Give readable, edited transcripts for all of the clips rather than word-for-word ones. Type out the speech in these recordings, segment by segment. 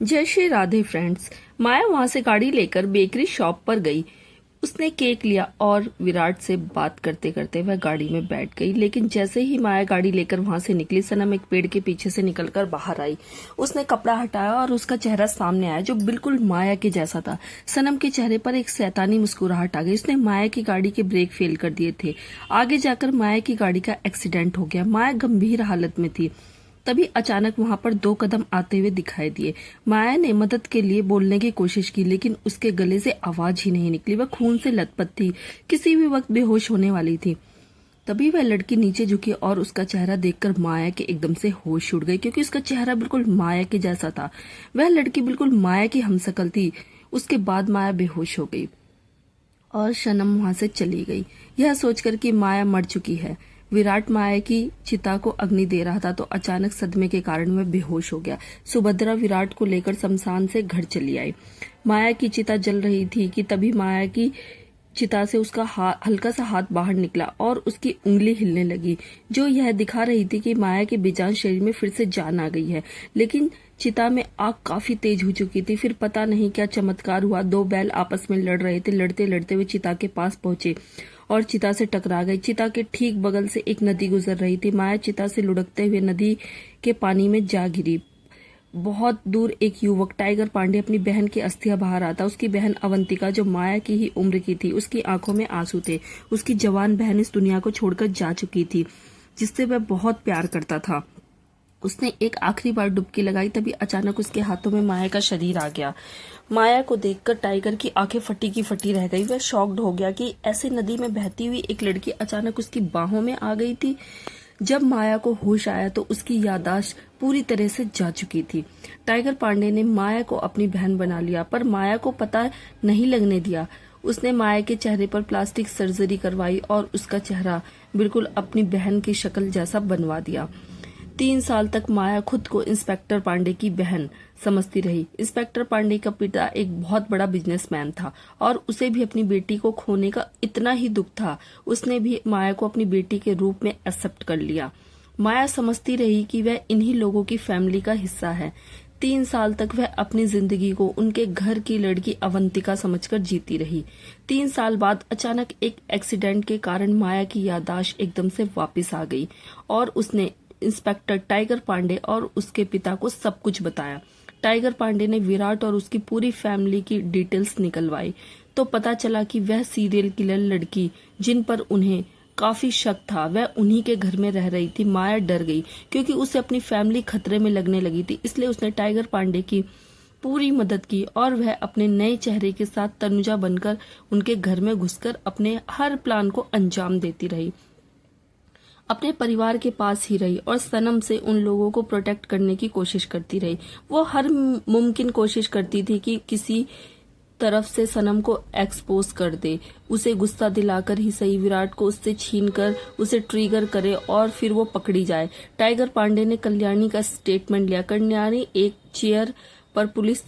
जय श्री राधे फ्रेंड्स। माया वहां से गाड़ी लेकर बेकरी शॉप पर गई। उसने केक लिया और विराट से बात करते करते वह गाड़ी में बैठ गई। लेकिन जैसे ही माया गाड़ी लेकर वहां से निकली, सनम एक पेड़ के पीछे से निकलकर बाहर आई। उसने कपड़ा हटाया और उसका चेहरा सामने आया, जो बिल्कुल माया के जैसा था। सनम के चेहरे पर एक शैतानी मुस्कुराहट आ गई। उसने माया की गाड़ी के ब्रेक फेल कर दिए थे। आगे जाकर माया की गाड़ी का एक्सीडेंट हो गया। माया गंभीर हालत में थी। तभी अचानक वहां पर 2 कदम आते हुए दिखाई दिए। माया ने मदद के लिए बोलने की कोशिश की, लेकिन उसके गले से आवाज ही नहीं निकली। वह खून से लथपथ थी, किसी भी वक्त बेहोश होने वाली थी। तभी वह लड़की नीचे झुकी और उसका चेहरा देखकर माया के एकदम से होश उड़ गई, क्योंकि उसका चेहरा बिल्कुल माया के जैसा था। वह लड़की बिल्कुल माया की हमशक्ल थी। उसके बाद माया बेहोश हो गई और सनम वहां से चली गई, यह सोचकर कि माया मर चुकी है। विराट माया की चिता को अग्नि दे रहा था तो अचानक सदमे के कारण वह बेहोश हो गया। सुभद्रा विराट को लेकर शमशान से घर चली आई। माया की चिता जल रही थी कि तभी माया की चिता से उसका हल्का सा हाथ बाहर निकला और उसकी उंगली हिलने लगी, जो यह दिखा रही थी कि माया के बेजान शरीर में फिर से जान आ गई है। लेकिन चिता में आग काफी तेज हो चुकी थी। फिर पता नहीं क्या चमत्कार हुआ। 2 बैल आपस में लड़ रहे थे। लड़ते लड़ते हुए चिता के पास पहुंचे और चिता से टकरा गए। चिता के ठीक बगल से एक नदी गुजर रही थी। माया चिता से लुढ़कते हुए नदी के पानी में जा गिरी। बहुत दूर एक युवक टाइगर पांडे अपनी बहन की अस्थियां बहा रहा था। उसकी बहन अवंतिका, जो माया की ही उम्र की थी, उसकी आंखों में आंसू थे। उसकी जवान बहन इस दुनिया को छोड़कर जा चुकी थी, जिससे वह बहुत प्यार करता था। उसने एक आखिरी बार डुबकी लगाई, तभी अचानक उसके हाथों में माया का शरीर आ गया। माया को देखकर टाइगर की आंखें फटी की फटी रह गई। वह शॉक्ड हो गया कि ऐसे नदी में बहती हुई एक लड़की अचानक उसकी बाहों में आ गई थी। जब माया को होश आया तो उसकी याददाश्त पूरी तरह से जा चुकी थी। टाइगर पांडे ने माया को अपनी बहन बना लिया, पर माया को पता नहीं लगने दिया। उसने माया के चेहरे पर प्लास्टिक सर्जरी करवाई और उसका चेहरा बिल्कुल अपनी बहन की शक्ल जैसा बनवा दिया। 3 साल तक माया खुद को इंस्पेक्टर पांडे की बहन समझती रही। इंस्पेक्टर पांडे का पिता एक बहुत बड़ा बिजनेसमैन था और उसे भी अपनी बेटी को खोने का इतना ही दुख था। उसने भी माया को अपनी बेटी के रूप में एक्सेप्ट कर लिया। माया समझती रही कि वह इन्हीं लोगों की फैमिली का हिस्सा है। 3 साल तक वह अपनी जिंदगी को उनके घर की लड़की अवंतिका समझकर जीती रही। 3 साल बाद अचानक एक एक्सीडेंट के कारण माया की याददाश्त एकदम से वापस आ गई और उसने इंस्पेक्टर टाइगर पांडे और उसके पिता को सब कुछ बताया। टाइगर पांडे ने विराट और उसकी पूरी फैमिली की डिटेल्स निकलवाई तो पता चला कि वह सीरियल किलर लड़की, जिन पर उन्हें काफी शक था, वह उन्हीं के घर में रह रही थी। माया डर गई क्योंकि उसे अपनी फैमिली खतरे में लगने लगी थी। इसलिए उसने टाइगर पांडे की पूरी मदद की और वह अपने नए चेहरे के साथ तनुजा बनकर उनके घर में घुसकर अपने हर प्लान को अंजाम देती रही। अपने परिवार के पास ही रही और सनम से उन लोगों को प्रोटेक्ट करने की कोशिश करती रही। वो हर मुमकिन कोशिश करती थी कि किसी तरफ से सनम को एक्सपोज कर दे, उसे गुस्सा दिलाकर ही सही, विराट को उससे छीनकर उसे ट्रिगर करे और फिर वो पकड़ी जाए। टाइगर पांडे ने कल्याणी का स्टेटमेंट लिया। कल्याणी एक चेयर पर पुलिस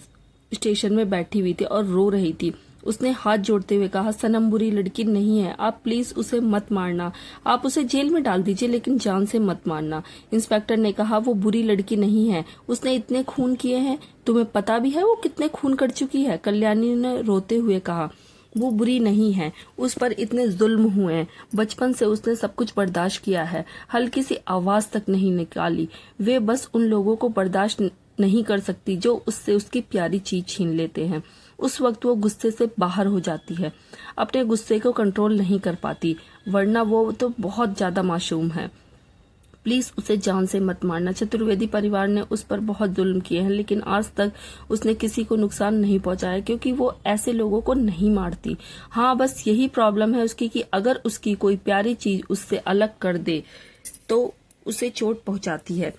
स्टेशन में बैठी हुई थी और रो रही थी। उसने हाथ जोड़ते हुए कहा, सनम बुरी लड़की नहीं है, आप प्लीज उसे मत मारना। आप उसे जेल में डाल दीजिए, लेकिन जान से मत मारना। इंस्पेक्टर ने कहा, वो बुरी लड़की नहीं है, उसने इतने खून किए हैं, तुम्हें पता भी है वो कितने खून कर चुकी है। कल्याणी ने रोते हुए कहा, वो बुरी नहीं है, उस पर इतने जुल्म हुए हैं, बचपन से उसने सब कुछ बर्दाश्त किया है, हल्की सी आवाज तक नहीं निकाली। वे बस उन लोगों को बर्दाश्त नहीं कर सकती जो उससे उसकी प्यारी चीज छीन लेते हैं। उस वक्त वो गुस्से से बाहर हो जाती है, अपने गुस्से को कंट्रोल नहीं कर पाती, वरना वो तो बहुत ज्यादा मासूम है। प्लीज उसे जान से मत मारना। चतुर्वेदी परिवार ने उस पर बहुत जुल्म किए हैं, लेकिन आज तक उसने किसी को नुकसान नहीं पहुंचाया, क्योंकि वो ऐसे लोगों को नहीं मारती। हाँ, बस यही प्रॉब्लम है उसकी कि अगर उसकी कोई प्यारी चीज उससे अलग कर दे तो उसे चोट पहुंचाती है,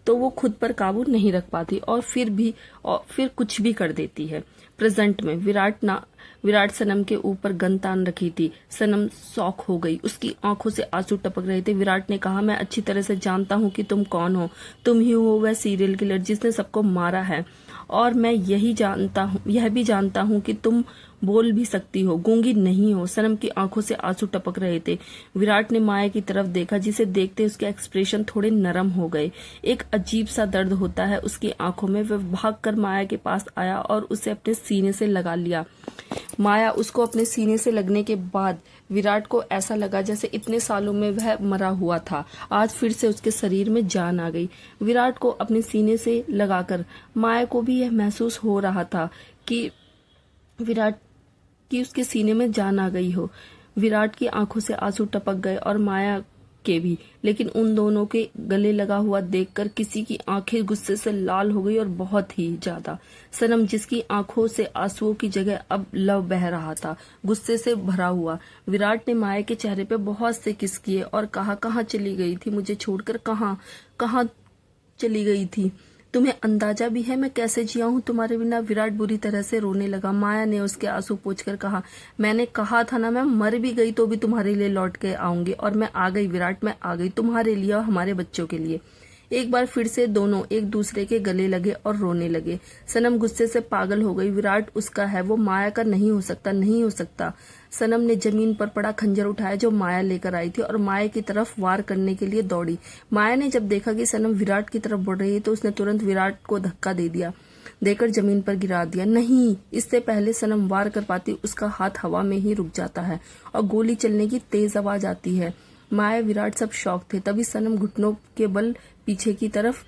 तो वो खुद पर काबू नहीं रख पाती और फिर कुछ भी कर देती है। प्रेजेंट में विराट सनम के ऊपर गन तान रखी थी। सनम शॉक हो गई, उसकी आंखों से आंसू टपक रहे थे। विराट ने कहा, मैं अच्छी तरह से जानता हूँ कि तुम कौन हो। तुम ही हो वह सीरियल किलर जिसने सबको मारा है और मैं यह भी जानता हूँ कि तुम बोल भी सकती हो, गूंगी नहीं हो। सनम की आंखों से आंसू टपक रहे थे। विराट ने माया की तरफ देखा, जिसे देखते उसके एक्सप्रेशन थोड़े नरम हो गए। एक अजीब सा दर्द होता है उसकी आंखों में। वह भागकर माया के पास आया और उसे अपने सीने से लगा लिया। माया उसको अपने सीने से लगने के बाद विराट को ऐसा लगा जैसे इतने सालों में वह मरा हुआ था। आज फिर से उसके शरीर में जान आ गई। विराट को अपने सीने से लगाकर माया को भी यह महसूस हो रहा था कि विराट की उसके सीने में जान आ गई हो। विराट की आंखों से आंसू टपक गए और माया के भी, लेकिन उन दोनों के गले लगा हुआ देखकर किसी की आंखें गुस्से से लाल हो गई, और बहुत ही ज्यादा। सनम, जिसकी आंखों से आंसुओं की जगह अब लव बह रहा था, गुस्से से भरा हुआ। विराट ने माया के चेहरे पे बहुत से किस किए और कहा, कहाँ चली गई थी मुझे छोड़कर, कहाँ चली गई थी? तुम्हें अंदाजा भी है मैं कैसे जिया हूं तुम्हारे बिना? विराट बुरी तरह से रोने लगा। माया ने उसके आंसू पोंछकर कहा, मैंने कहा था ना, मैं मर भी गई तो भी तुम्हारे लिए लौट के आऊंगी। और मैं आ गई विराट, मैं आ गई तुम्हारे लिए और हमारे बच्चों के लिए। एक बार फिर से दोनों एक दूसरे के गले लगे और रोने लगे। सनम गुस्से से पागल हो गई। विराट उसका है, वो माया का नहीं हो सकता, नहीं हो सकता। सनम ने जमीन पर पड़ा खंजर उठाया जो माया लेकर आई थी और माया की तरफ वार करने के लिए दौड़ी। माया ने जब देखा कि सनम विराट की तरफ बढ़ रही है तो उसने तुरंत विराट को धक्का देकर जमीन पर गिरा दिया। नहीं, इससे पहले सनम वार कर पाती उसका हाथ हवा में ही रुक जाता है और गोली चलने की तेज आवाज आती है। माया, विराट सब शौक थे। तभी सनम घुटनों के बल पीछे की तरफ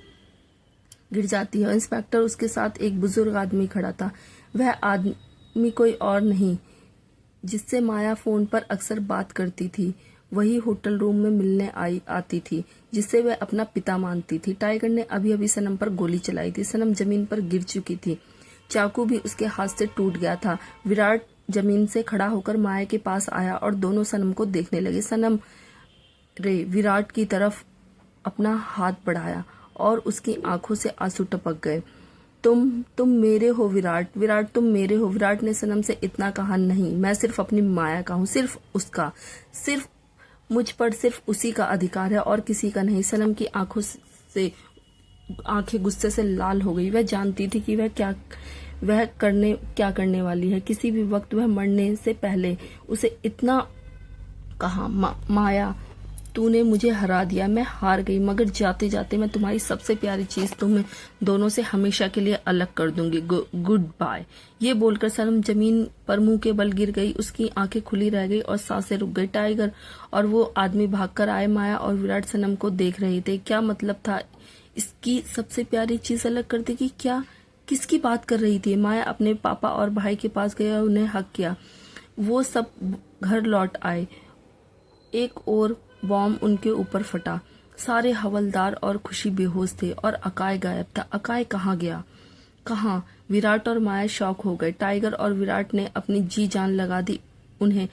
गिर जाती है। इंस्पेक्टर उसके साथ एक बुजुर्ग आदमी खड़ा था। वह आदमी कोई और नहीं जिससे माया फोन पर अक्सर बात करती थी, वही होटल रूम में मिलने आती थी, जिसे वह अपना पिता मानती थी। टाइगर ने अभी अभी सनम पर गोली चलाई थी। सनम जमीन पर गिर चुकी थी, चाकू भी उसके हाथ से टूट गया था। विराट जमीन से खड़ा होकर माया के पास आया और दोनों सनम को देखने लगे। सनम रे विराट की तरफ अपना हाथ बढ़ाया और उसकी आंखों से आंसू टपक गए। तुम मेरे हो विराट, विराट तुम मेरे हो। विराट ने सनम से इतना कहा, नहीं, मैं सिर्फ अपनी माया का हूँ, सिर्फ उसका, सिर्फ मुझ पर सिर्फ उसी का अधिकार है और किसी का नहीं। सनम की आंखें गुस्से से लाल हो गई। वह जानती थी कि वह क्या करने वाली है। किसी भी वक्त वह मरने से पहले उसे इतना कहा, माया तूने मुझे हरा दिया, मैं हार गई, मगर जाते जाते मैं तुम्हारी सबसे प्यारी चीज तुम्हें दोनों से हमेशा के लिए अलग कर दूंगी। Goodbye. ये बोलकर सनम जमीन पर मुंह के बल गिर गई। उसकी आंखें खुली रह गई और सांसें रुक गई। टाइगर और वो आदमी भागकर आए। माया और विराट सनम को देख रहे थे। क्या मतलब था इसकी सबसे प्यारी चीज अलग कर देगी? क्या, किसकी बात कर रही थी? माया अपने पापा और भाई के पास गया, उन्हें हक किया। वो सब घर लौट आए। एक और बॉम्ब उनके ऊपर फटा। सारे हवलदार और खुशी बेहोश थे और अकाय गायब था। अकाय कहाँ गया? कहाँ? विराट और माया शॉक हो गए। टाइगर और विराट ने अपनी जी जान लगा दी उन्हें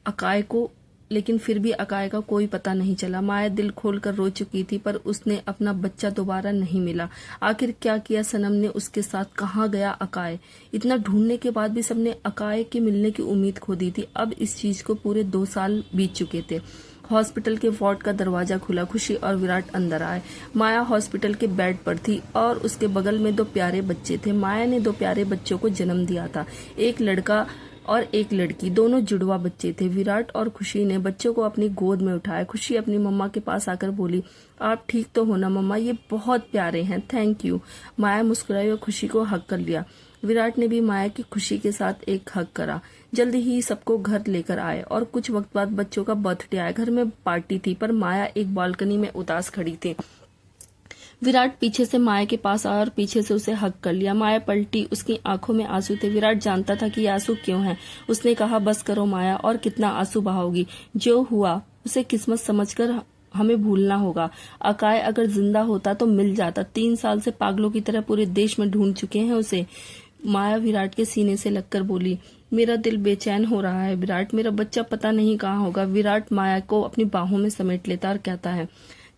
अकाय को, लेकिन फिर भी अकाय का कोई पता नहीं चला। माया दिल खोलकर रो चुकी थी, पर उसने अपना बच्चा दोबारा नहीं मिला। आखिर क्या किया सनम ने उसके साथ? कहाँ गया अकाय? इतना ढूंढने के बाद भी सबने अकाय के मिलने की उम्मीद खो दी थी। अब इस चीज को पूरे 2 साल बीत चुके थे। हॉस्पिटल के वार्ड का दरवाजा खुला। खुशी और विराट अंदर आए। माया हॉस्पिटल के बेड पर थी और उसके बगल में 2 प्यारे बच्चे थे। माया ने 2 प्यारे बच्चों को जन्म दिया था, एक लड़का और एक लड़की, दोनों जुड़वा बच्चे थे। विराट और खुशी ने बच्चों को अपनी गोद में उठाया। खुशी अपनी मम्मा के पास आकर बोली, आप ठीक तो हो ना मम्मा? ये बहुत प्यारे हैं, थैंक यू। माया मुस्कुराई और खुशी को हक कर लिया। विराट ने भी माया की खुशी के साथ एक हक करा। जल्दी ही सबको घर लेकर आए और कुछ वक्त बाद बच्चों का बर्थडे आया। घर में पार्टी थी, पर माया एक बालकनी में उदास खड़ी थी। विराट पीछे से माया के पास आया और पीछे से उसे हक कर लिया। माया पलटी, उसकी आंखों में आंसू थे। विराट जानता था कि ये आंसू क्यों हैं। उसने कहा, बस करो माया, और कितना आंसू बहाओगी? जो हुआ उसे किस्मत समझकर हमें भूलना होगा। अकाय अगर जिंदा होता तो मिल जाता। 3 साल से पागलों की तरह पूरे देश में ढूंढ चुके हैं उसे। माया विराट के सीने से लगकर बोली, मेरा दिल बेचैन हो रहा है विराट, मेरा बच्चा पता नहीं कहाँ होगा। विराट माया को अपनी बाहों में समेट लेता और कहता है,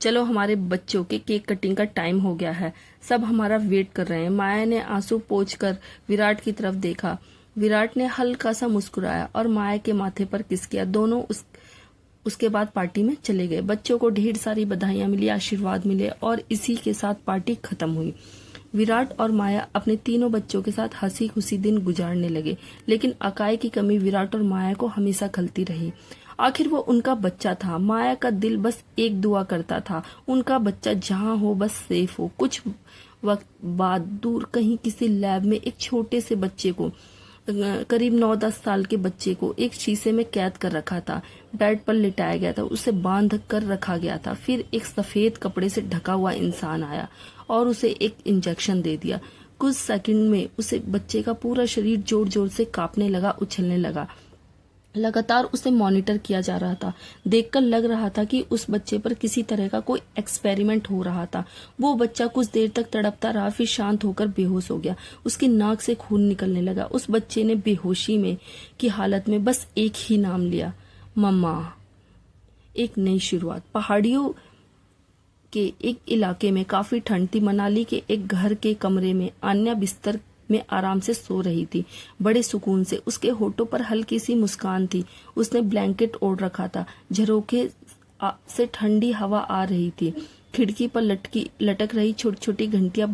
चलो हमारे बच्चों के केक कटिंग का टाइम हो गया है, सब हमारा वेट कर रहे हैं। माया ने आंसू पोंछकर विराट की तरफ देखा। विराट ने हल्का सा मुस्कुराया और माया के माथे पर किस किया। दोनों उसके बाद पार्टी में चले गए। बच्चों को ढेर सारी बधाइयां मिली, आशीर्वाद मिले और इसी के साथ पार्टी खत्म हुई। विराट और माया अपने तीनों बच्चों के साथ हंसी खुशी दिन गुजारने लगे, लेकिन अकाय की कमी विराट और माया को हमेशा खलती रही। आखिर वो उनका बच्चा था। माया का दिल बस एक दुआ करता था, उनका बच्चा जहां हो बस सेफ हो। कुछ वक्त बाद दूर कहीं किसी लैब में एक छोटे से बच्चे को, करीब 9-10 साल के बच्चे को एक शीशे में कैद कर रखा था। बेड पर लिटाया गया था, उसे बांध कर रखा गया था। फिर एक सफेद कपड़े से ढका हुआ इंसान आया और उसे एक इंजेक्शन दे दिया। कुछ सेकंड में उसे बच्चे का पूरा शरीर जोर जोर से कांपने लगा, उछलने लगा। लगातार उसे मॉनिटर किया जा रहा था। देखकर लग रहा था कि उस बच्चे पर किसी तरह का कोई एक्सपेरिमेंट हो रहा था। वो बच्चा कुछ देर तक तड़पता रहा, फिर शांत होकर बेहोश हो गया। उसकी नाक से खून निकलने लगा। उस बच्चे ने बेहोशी में की हालत में बस एक ही नाम लिया, मम्मा। एक नई शुरुआत। पहाड़ियों के एक इलाके में काफी ठंड थी। मनाली के एक घर के कमरे में आन्या बिस्तर में आराम से सो रही थी, बड़े सुकून से। उसके होठों पर हल्की सी मुस्कान थी। उसने ब्लैंकेट ओढ़ रखा था। झरोखे से ठंडी हवा आ रही थी। खिड़की पर लटक रही छोटी छोटी घंटियां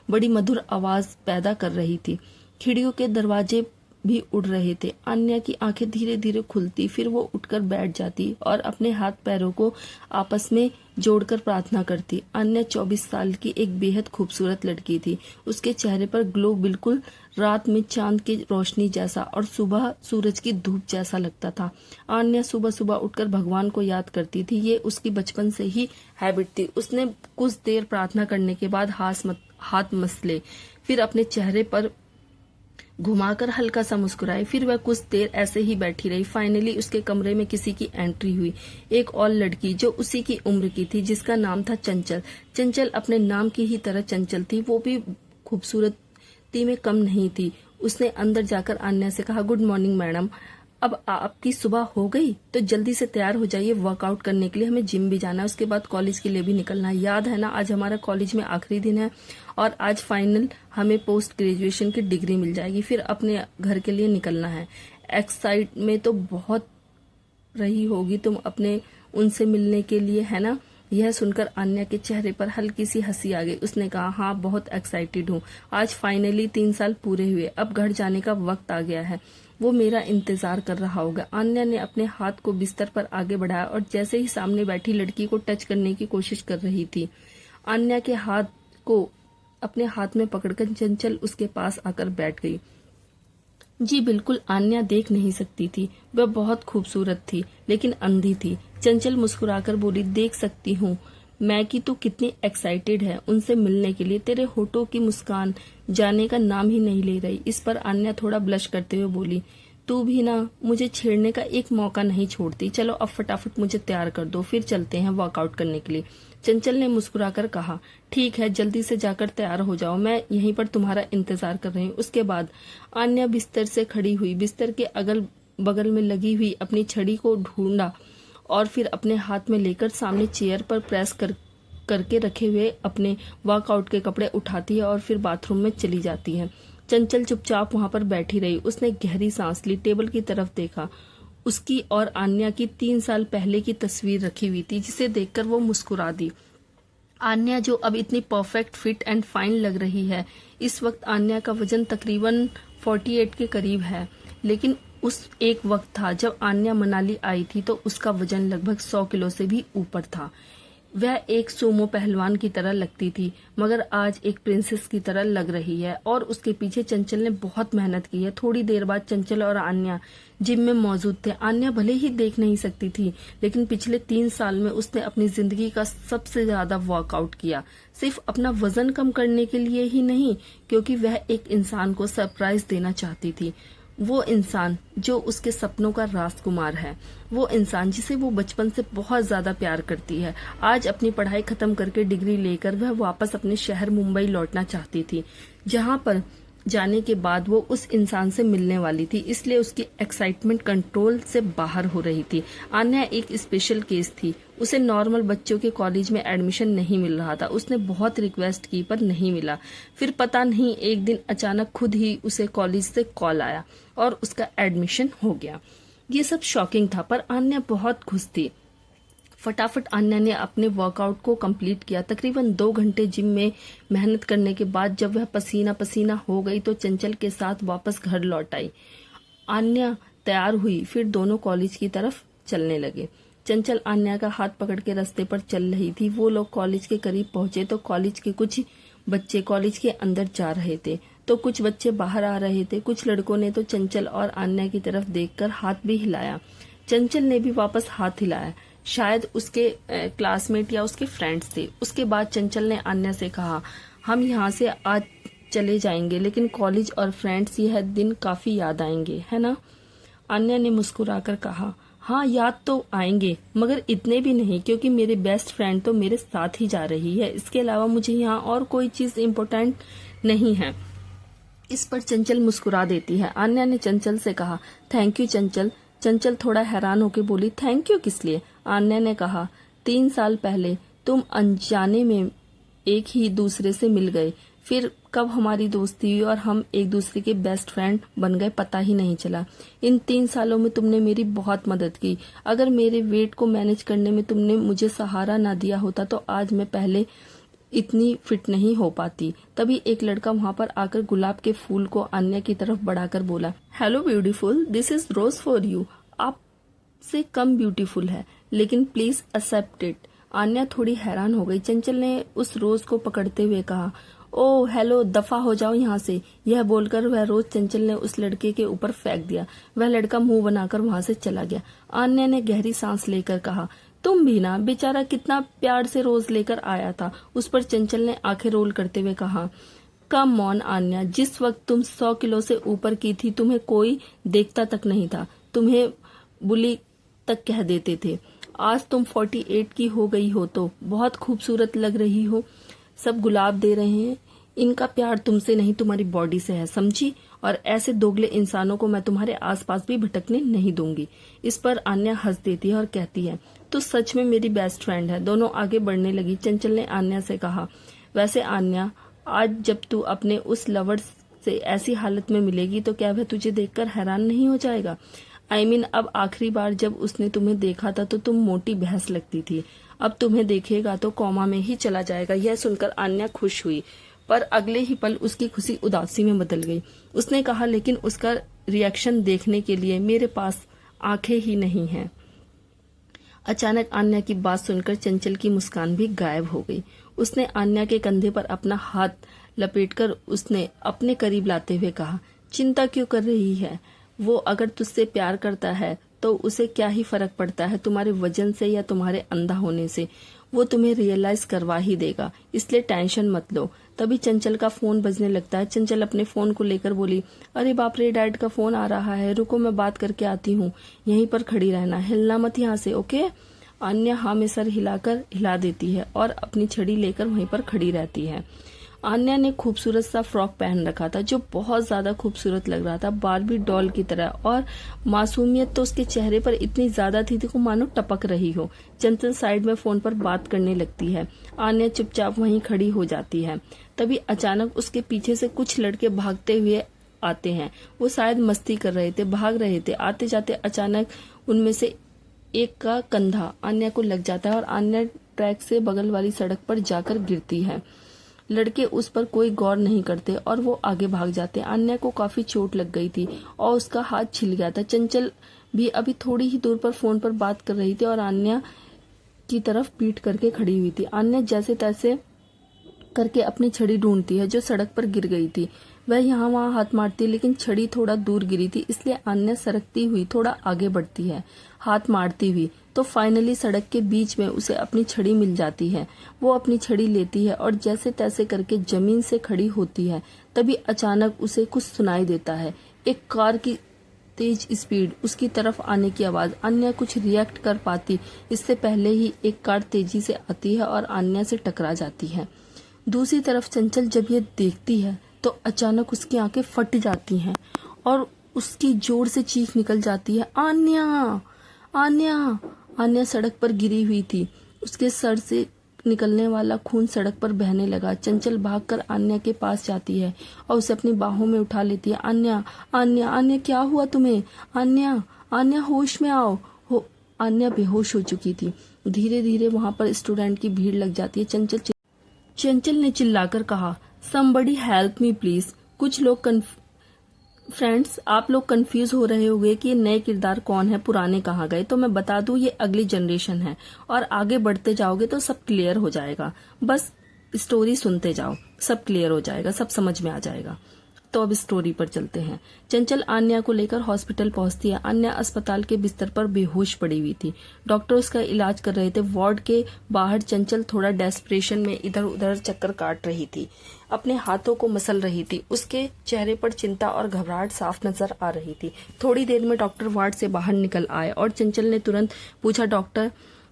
बड़ी मधुर आवाज पैदा कर रही थी। खिड़कियों के दरवाजे भी उड़ रहे थे। अन्या की आंखें धीरे धीरे खुलती, फिर वो उठकर बैठ जाती और अपने हाथ पैरों को आपस में जोड़कर प्रार्थना करती। अन्या 24 साल की एक बेहद खूबसूरत लड़की थी। उसके चेहरे पर ग्लो बिल्कुल रात में चांद की रोशनी जैसा और सुबह सूरज की धूप जैसा लगता था। अन्या सुबह सुबह उठकर भगवान को याद करती थी। ये उसकी बचपन से ही हैबिट थी। उसने कुछ देर प्रार्थना करने के बाद हाथ मसले, फिर अपने चेहरे पर घुमाकर हल्का सा मुस्कुराए। फिर वह कुछ देर ऐसे ही बैठी रही। फाइनली उसके कमरे में किसी की एंट्री हुई। एक और लड़की जो उसी की उम्र की थी, जिसका नाम था चंचल। चंचल अपने नाम की ही तरह चंचल थी। वो भी खूबसूरती में कम नहीं थी। उसने अंदर जाकर आन्या से कहा, गुड मॉर्निंग मैडम, अब आपकी सुबह हो गई तो जल्दी से तैयार हो जाइए, वर्कआउट करने के लिए। हमें जिम भी जाना है, उसके बाद कॉलेज के लिए भी निकलना है। याद है ना, आज हमारा कॉलेज में आखिरी दिन है और आज फाइनल हमें पोस्ट ग्रेजुएशन की डिग्री मिल जाएगी, फिर अपने घर के लिए निकलना है। एक्साइट में तो बहुत रही होगी तुम अपने उनसे मिलने के लिए, है ना? यह सुनकर आन्या के चेहरे पर हल्की सी हंसी आ गई। उसने कहा, हाँ बहुत एक्साइटेड हूँ। आज फाइनली 3 साल पूरे हुए, अब घर जाने का वक्त आ गया है। वो मेरा इंतजार कर रहा होगा। आन्या ने अपने हाथ को बिस्तर पर आगे बढ़ाया और जैसे ही सामने बैठी लड़की को टच करने की कोशिश कर रही थी, आन्या के हाथ को अपने हाथ में पकड़कर चंचल उसके पास आकर बैठ गई। जी बिल्कुल, आन्या देख नहीं सकती थी। वह बहुत खूबसूरत थी, लेकिन अंधी थी। चंचल मुस्कुराकर बोली, देख सकती हूँ मैं कि तू कितनी एक्साइटेड है उनसे मिलने के लिए। तेरे होठों की मुस्कान जाने का नाम ही नहीं ले रही। इस पर आन्या थोड़ा ब्लश करते हुए बोली, तू भी ना मुझे छेड़ने का एक मौका नहीं छोड़ती। चलो अब फटाफट मुझे तैयार कर दो, फिर चलते हैं वर्कआउट करने के लिए। चंचल ने मुस्कुराकर कहा, ठीक है, जल्दी से जाकर तैयार हो जाओ, मैं यहीं पर तुम्हारा इंतजार कर रही हूँ। उसके बाद आन्या बिस्तर से खड़ी हुई, बिस्तर के अगल बगल में लगी हुई अपनी छड़ी को ढूंढा और फिर अपने हाथ में लेकर सामने चेयर पर प्रेस करके रखे हुए अपने वर्कआउट के कपड़े उठाती है और फिर बाथरूम में चली जाती है। चंचल चुपचाप वहां पर बैठी रही। उसने गहरी सांस ली, टेबल की तरफ देखा। उसकी और आन्या की 3 साल पहले की तस्वीर रखी हुई थी, जिसे देखकर वो मुस्कुरा दी। आन्या जो अब इतनी परफेक्ट, फिट एंड फाइन लग रही है। इस वक्त आन्या का वजन तकरीबन 48 के करीब है, लेकिन उस एक वक्त था जब आन्या मनाली आई थी तो उसका वजन लगभग 100 किलो से भी ऊपर था। वह एक सूमो पहलवान की तरह लगती थी, मगर आज एक प्रिंसेस की तरह लग रही है और उसके पीछे चंचल ने बहुत मेहनत की है। थोड़ी देर बाद चंचल और आन्या जिम में मौजूद थे। आन्या भले ही देख नहीं सकती थी, लेकिन पिछले 3 साल में उसने अपनी जिंदगी का सबसे ज्यादा वर्कआउट किया, सिर्फ अपना वजन कम करने के लिए ही नहीं, क्योंकि वह एक इंसान को सरप्राइज देना चाहती थी। वो इंसान जो उसके सपनों का राजकुमार है, वो इंसान जिसे वो बचपन से बहुत ज्यादा प्यार करती है। आज अपनी पढ़ाई खत्म करके डिग्री लेकर वह वापस अपने शहर मुंबई लौटना चाहती थी, जहां पर जाने के बाद वो उस इंसान से मिलने वाली थी। इसलिए उसकी एक्साइटमेंट कंट्रोल से बाहर हो रही थी। आन्या एक स्पेशल केस थी। उसे नॉर्मल बच्चों के कॉलेज में एडमिशन नहीं मिल रहा था। उसने बहुत रिक्वेस्ट की पर नहीं मिला। फिर पता नहीं एक दिन अचानक खुद ही उसे कॉलेज से कॉल आया और उसका एडमिशन हो गया। ये सब शॉकिंग था, पर आन्या बहुत खुश थी। फटाफट अन्या ने अपने वर्कआउट को कंप्लीट किया। तकरीबन 2 घंटे जिम में मेहनत करने के बाद जब वह पसीना पसीना हो गई तो चंचल के साथ वापस घर लौट आई। अन्या तैयार हुई, फिर दोनों कॉलेज की तरफ चलने लगे। चंचल अन्या का हाथ पकड़ के रास्ते पर चल रही थी। वो लोग कॉलेज के करीब पहुंचे तो कॉलेज के कुछ बच्चे कॉलेज के अंदर जा रहे थे तो कुछ बच्चे बाहर आ रहे थे। कुछ लड़कों ने तो चंचल और अन्या की तरफ देखकर हाथ भी हिलाया। चंचल ने भी वापस हाथ हिलाया, शायद उसके क्लासमेट या उसके फ्रेंड्स थे। उसके बाद चंचल ने अन्या से कहा, हम यहाँ से आज चले जाएंगे लेकिन कॉलेज और फ्रेंड्स यह दिन काफी याद आएंगे, है ना? अन्या ने मुस्कुराकर कहा, हाँ याद तो आएंगे मगर इतने भी नहीं, क्योंकि मेरे बेस्ट फ्रेंड तो मेरे साथ ही जा रही है। इसके अलावा मुझे यहाँ और कोई चीज इम्पोर्टेंट नहीं है। इस पर चंचल मुस्कुरा देती है। अन्या ने चंचल से कहा, थैंक यू चंचल। चंचल थोड़ा हैरान होकर बोली, थैंक यू किस लिए? अन्या ने कहा, 3 साल पहले तुम अनजाने में एक ही दूसरे से मिल गए, फिर कब हमारी दोस्ती हुई और हम एक दूसरे के बेस्ट फ्रेंड बन गए पता ही नहीं चला। इन 3 सालों में तुमने मेरी बहुत मदद की। अगर मेरे वेट को मैनेज करने में तुमने मुझे सहारा ना दिया होता तो आज मैं पहले इतनी फिट नहीं हो पाती। तभी एक लड़का वहां पर आकर गुलाब के फूल को अन्या की तरफ बढ़ाकर बोला, hello beautiful, this is rose for you. आपसे कम ब्यूटीफुल है लेकिन प्लीज एक्सेप्ट इट। अन्या थोड़ी हैरान हो गई। चंचल ने उस रोज को पकड़ते हुए कहा, ओह हेलो, दफा हो जाओ यहाँ से। यह बोलकर वह रोज चंचल ने उस लड़के के ऊपर फेंक दिया। वह लड़का मुंह बनाकर वहां से चला गया। अन्या ने गहरी सांस लेकर कहा, तुम भी ना, बेचारा कितना प्यार से रोज लेकर आया था। उस पर चंचल ने आंखें रोल करते हुए कहा, कम ऑन अन्या, जिस वक्त तुम 100 किलो से ऊपर की थी तुम्हें कोई देखता तक नहीं था, तुम्हें बुली तक कह देते थे। आज तुम 48 की हो गई हो तो बहुत खूबसूरत लग रही हो। सब गुलाब दे रहे हैं, इनका प्यार तुमसे नहीं तुम्हारी बॉडी से है, समझी? और ऐसे दोगले इंसानों को मैं तुम्हारे आसपास भी भटकने नहीं दूंगी। इस पर अन्या हंस देती है और कहती है, तो सच में मेरी बेस्ट फ्रेंड है। दोनों आगे बढ़ने लगी। चंचल ने अन्या से कहा, वैसे अन्या, आज जब तू अपने उस लवर से ऐसी हालत में मिलेगी तो क्या वह तुझे देखकर हैरान नहीं हो जाएगा? I mean, अब आखिरी बार जब उसने तुम्हें देखा था तो तुम मोटी भैंस लगती थी, अब तुम्हें देखेगा तो कॉमा में ही चला जाएगा। यह सुनकर अन्या खुश हुई, पर अगले ही पल उसकी खुशी उदासी में बदल गई। उसने कहा, लेकिन उसका रिएक्शन देखने के लिए मेरे पास आंखें ही नहीं हैं। अचानक अन्या की बात सुनकर चंचल की मुस्कान भी गायब हो गई। उसने अन्या के कंधे पर अपना हाथ लपेटकर उसने अपने करीब लाते हुए कहा, चिंता क्यों कर रही है? वो अगर तुझसे प्यार करता है तो उसे क्या ही फर्क पड़ता है तुम्हारे वजन से या तुम्हारे अंधा होने से? वो तुम्हें रियलाइज करवा ही देगा, इसलिए टेंशन मत लो। तभी चंचल का फोन बजने लगता है। चंचल अपने फोन को लेकर बोली, अरे बाप रे, डैड का फोन आ रहा है, रुको मैं बात करके आती हूँ, यहीं पर खड़ी रहना, हिलना मत यहाँ से, ओके? अन्या हाँ में सर हिला देती है और अपनी छड़ी लेकर वहीं पर खड़ी रहती है। अन्या ने खूबसूरत सा फ्रॉक पहन रखा था जो बहुत ज्यादा खूबसूरत लग रहा था, बारबी डॉल की तरह, और मासूमियत तो उसके चेहरे पर इतनी ज्यादा थी कि मानो टपक रही हो। चंचल साइड में फोन पर बात करने लगती है। अन्या चुपचाप वहीं खड़ी हो जाती है। तभी अचानक उसके पीछे से कुछ लड़के भागते हुए आते हैं। वो शायद मस्ती कर रहे थे, भाग रहे थे। आते जाते अचानक उनमें से एक का कंधा अन्या को लग जाता है और अन्या ट्रैक से बगल वाली सड़क पर जाकर गिरती है। लड़के उस पर कोई गौर नहीं करते और वो आगे भाग जाते। अन्या को काफी चोट लग गई थी और उसका हाथ छिल गया था। चंचल भी अभी थोड़ी ही दूर पर फोन पर बात कर रही थी और अन्या की तरफ पीठ करके खड़ी हुई थी। अन्या जैसे तैसे करके अपनी छड़ी ढूंढती है जो सड़क पर गिर गई थी। वह यहाँ वहाँ हाथ मारती है लेकिन छड़ी थोड़ा दूर गिरी थी, इसलिए अन्या सरकती हुई थोड़ा आगे बढ़ती है हाथ मारती हुई। तो फाइनली सड़क के बीच में उसे अपनी छड़ी मिल जाती है। वो अपनी छड़ी लेती है और जैसे तैसे करके जमीन से खड़ी होती है। तभी अचानक उसे कुछ सुनाई देता है, एक कार की तेज स्पीड, उसकी तरफ आने की आवाज। अन्या कुछ रिएक्ट कर पाती इससे पहले ही एक कार तेजी से आती है और अन्या से टकरा जाती है। दूसरी तरफ चंचल जब ये देखती है तो अचानक उसकी आंखें फट जाती हैं और उसकी जोर से चीख निकल जाती है, अन्या अन्या। अन्या सड़क पर गिरी हुई थी, उसके सर से निकलने वाला खून सड़क पर बहने लगा। चंचल भागकर अन्या के पास जाती है और उसे अपनी बाहों में उठा लेती है। अन्या अन्या अन्या, क्या हुआ तुम्हें? अन्या अन्या, होश में आओ। अन्या बेहोश हो चुकी थी। धीरे धीरे वहां पर स्टूडेंट की भीड़ लग जाती है। चंचल ने चिल्लाकर कहा, समबडी हेल्प मी प्लीज। कुछ लोग फ्रेंड्स, आप लोग कंफ्यूज हो रहे होंगे कि ये नए किरदार कौन है, पुराने कहाँ गए। तो मैं बता दूं, ये अगली जनरेशन है और आगे बढ़ते जाओगे तो सब क्लियर हो जाएगा। बस स्टोरी सुनते जाओ, सब क्लियर हो जाएगा, सब समझ में आ जाएगा। तो अब स्टोरी पर चलते हैं। चंचल आन्या को लेकर हॉस्पिटल पहुंचती है। आन्या अस्पताल के बिस्तर पर बेहोश पड़ी हुई थी। डॉक्टर उसका इलाज कर रहे थे। वार्ड के बाहर चंचल थोड़ा डेस्परेशन में इधर उधर चक्कर काट रही थी, अपने हाथों को मसल रही थी। उसके चेहरे पर चिंता और घबराहट साफ नजर आ रही थी। थोड़ी देर में डॉक्टर वार्ड से बाहर निकल आए और चंचल ने तुरंत पूछा, डॉक्टर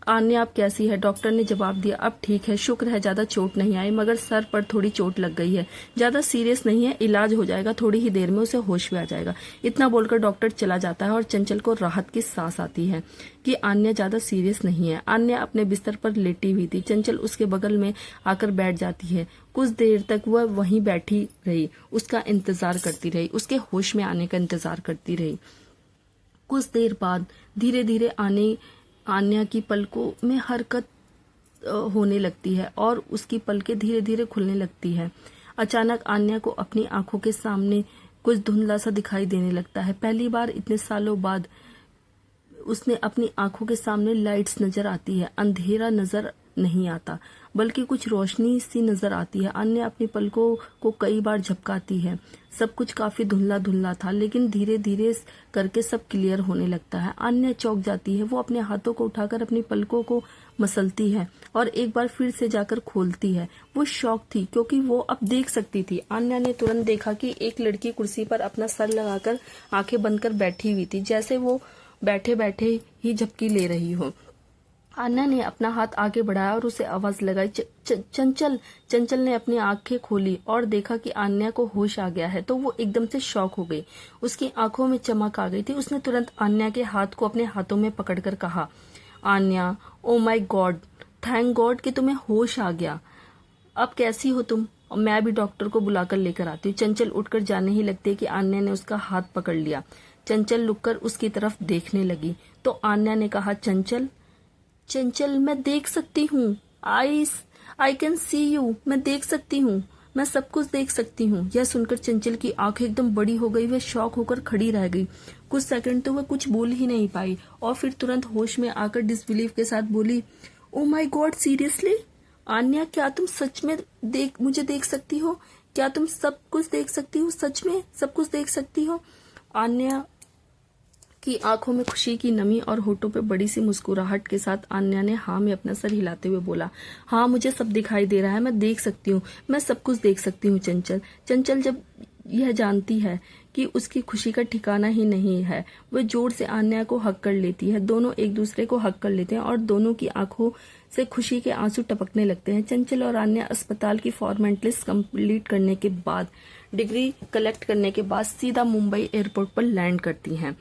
आन्या आप कैसी है? डॉक्टर ने जवाब दिया, अब ठीक है, शुक्र है ज्यादा चोट नहीं आई, मगर सर पर थोड़ी चोट लग गई है, ज्यादा सीरियस नहीं है, इलाज हो जाएगा, थोड़ी ही देर में उसे होश में आ जाएगा। इतना बोलकर डॉक्टर चला जाता है और चंचल को राहत की सांस आती है कि आन्या ज्यादा सीरियस नहीं है। आन्या अपने बिस्तर पर लेटी हुई थी। चंचल उसके बगल में आकर बैठ जाती है। कुछ देर तक वह वहीं बैठी रही, उसका इंतजार करती रही, उसके होश में आने का इंतजार करती रही। कुछ देर बाद धीरे धीरे आन्या की पलकों में हरकत होने लगती है और उसकी पलकें धीरे धीरे खुलने लगती है। अचानक आन्या को अपनी आंखों के सामने कुछ धुंधला सा दिखाई देने लगता है। पहली बार इतने सालों बाद उसने अपनी आंखों के सामने लाइट्स नजर आती है। अंधेरा नजर नहीं आता, बल्कि कुछ रोशनी सी नजर आती है। आन्या अपनी पलकों को कई बार झपकाती है। सब कुछ काफी धुंधला धुंधला था, लेकिन धीरे धीरे करके सब क्लियर होने लगता है। आन्या चौंक जाती है। वो अपने हाथों को उठाकर अपनी पलकों को मसलती है और एक बार फिर से जाकर खोलती है। वो शॉक थी क्योंकि वो अब देख सकती थी। आन्या ने तुरंत देखा कि एक लड़की कुर्सी पर अपना सर लगाकर आंखें बंद कर बैठी हुई थी, जैसे वो बैठे बैठे ही झपकी ले रही हो। आन्या ने अपना हाथ आगे बढ़ाया और उसे आवाज लगाई, चंचल। चंचल ने अपनी आंखें खोली और देखा कि आन्या को होश आ गया है, तो वो एकदम से शॉक हो गई। उसकी आंखों में चमक आ गई थी। उसने तुरंत आन्या के हाथ को अपने हाथों में पकड़कर कहा, Aanya, oh my God, thank God कि तुम्हें होश आ गया। अब कैसी हो तुम? और मैं भी डॉक्टर को बुलाकर लेकर आती हूँ। चंचल उठकर जाने ही लगते कि आन्या ने उसका हाथ पकड़ लिया। चंचल लुककर उसकी तरफ देखने लगी तो आन्या ने कहा, चंचल, चंचल, मैं देख सकती हूँ, आई कैन सी यू, मैं देख सकती हूँ, मैं सब कुछ देख सकती हूँ। यह सुनकर चंचल की आंखें एकदम बड़ी हो गई। वह शॉक होकर खड़ी रह गई। कुछ सेकंड तो वह कुछ बोल ही नहीं पाई और फिर तुरंत होश में आकर डिसबिलीव के साथ बोली, oh my God, seriously? Aanya, क्या तुम सच में मुझे देख सकती हो? क्या तुम सब कुछ देख सकती हो? सच में सब कुछ देख सकती हो? आन्या की आंखों में खुशी की नमी और होठों पे बड़ी सी मुस्कुराहट के साथ आन्या ने हाँ में अपना सर हिलाते हुए बोला, हाँ, मुझे सब दिखाई दे रहा है, मैं देख सकती हूँ, मैं सब कुछ देख सकती हूँ। चंचल चंचल जब यह जानती है कि उसकी खुशी का ठिकाना ही नहीं है, वह जोर से आन्या को हक कर लेती है। दोनों एक दूसरे को हक कर लेते हैं और दोनों की आंखों से खुशी के आंसू टपकने लगते हैं। चंचल और आन्या अस्पताल की फॉर्मेलिटीज कंप्लीट करने के बाद, डिग्री कलेक्ट करने के बाद सीधा मुंबई एयरपोर्ट पर लैंड करती हैं।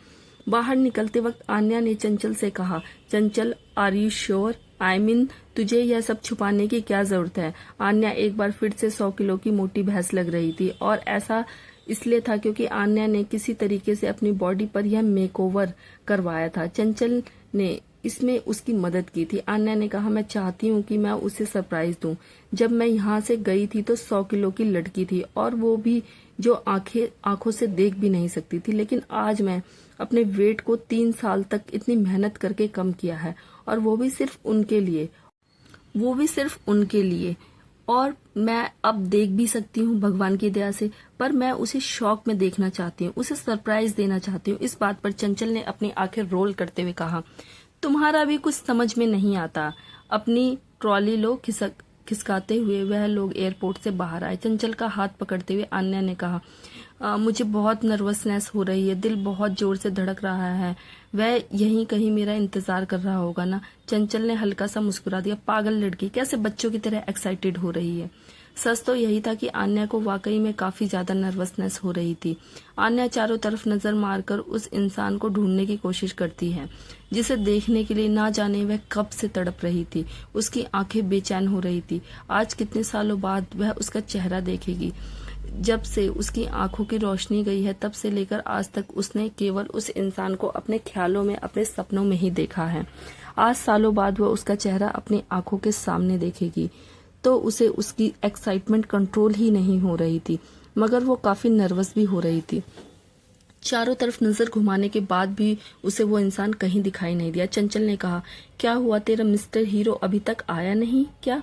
बाहर निकलते वक्त आन्या ने चंचल से कहा, Chanchal, are you sure? I mean, तुझे यह सब छुपाने की क्या जरूरत है? आन्या एक बार फिर से 100 किलो की मोटी भैंस लग रही थी और ऐसा इसलिए था क्योंकि आन्या ने किसी तरीके से अपनी बॉडी पर यह मेकओवर करवाया था। चंचल ने इसमें उसकी मदद की थी। आन्या ने कहा, मैं चाहती हूँ कि मैं उसे सरप्राइज दूं। जब मैं यहाँ से गई थी तो 100 किलो की लड़की थी और वो भी जो आंखों से देख भी नहीं सकती थी, लेकिन आज मैं अपने वेट को 3 साल तक इतनी मेहनत करके कम किया है और वो भी सिर्फ उनके लिए। और मैं अब देख भी सकती हूँ भगवान की दया से, पर मैं उसे शौक में देखना चाहती हूँ, उसे सरप्राइज देना चाहती हूँ। इस बात पर चंचल ने अपनी आंखें रोल करते हुए कहा, तुम्हारा भी कुछ समझ में नहीं आता। अपनी ट्रॉली लो। खिसकाते हुए वह लोग एयरपोर्ट से बाहर आए। चंचल का हाथ पकड़ते हुए आन्या ने कहा, मुझे बहुत नर्वसनेस हो रही है, दिल बहुत जोर से धड़क रहा है। वह यहीं कहीं मेरा इंतजार कर रहा होगा ना? चंचल ने हल्का सा मुस्कुरा दिया। पागल लड़की, कैसे बच्चों की तरह एक्साइटेड हो रही है? सच तो यही था कि आन्या को वाकई में काफी ज्यादा नर्वसनेस हो रही थी। आन्या चारों तरफ नजर मारकर उस इंसान को ढूंढने की कोशिश करती है जिसे देखने के लिए ना जाने वह कब से तड़प रही थी। उसकी आंखें बेचैन हो रही थी। आज कितने सालों बाद वह उसका चेहरा देखेगी। जब से उसकी आंखों की रोशनी गई है तब से लेकर आज तक उसने केवल उस इंसान को अपने ख्यालों में, अपने सपनों में ही देखा है। आज सालों बाद वह उसका चेहरा अपनी आंखों के सामने देखेगी तो उसे उसकी एक्साइटमेंट कंट्रोल ही नहीं हो रही थी, मगर वो काफी नर्वस भी हो रही थी। चारों तरफ नजर घुमाने के बाद भी उसे वो इंसान कहीं दिखाई नहीं दिया। चंचल ने कहा, क्या हुआ, तेरा मिस्टर हीरो अभी तक आया नहीं क्या?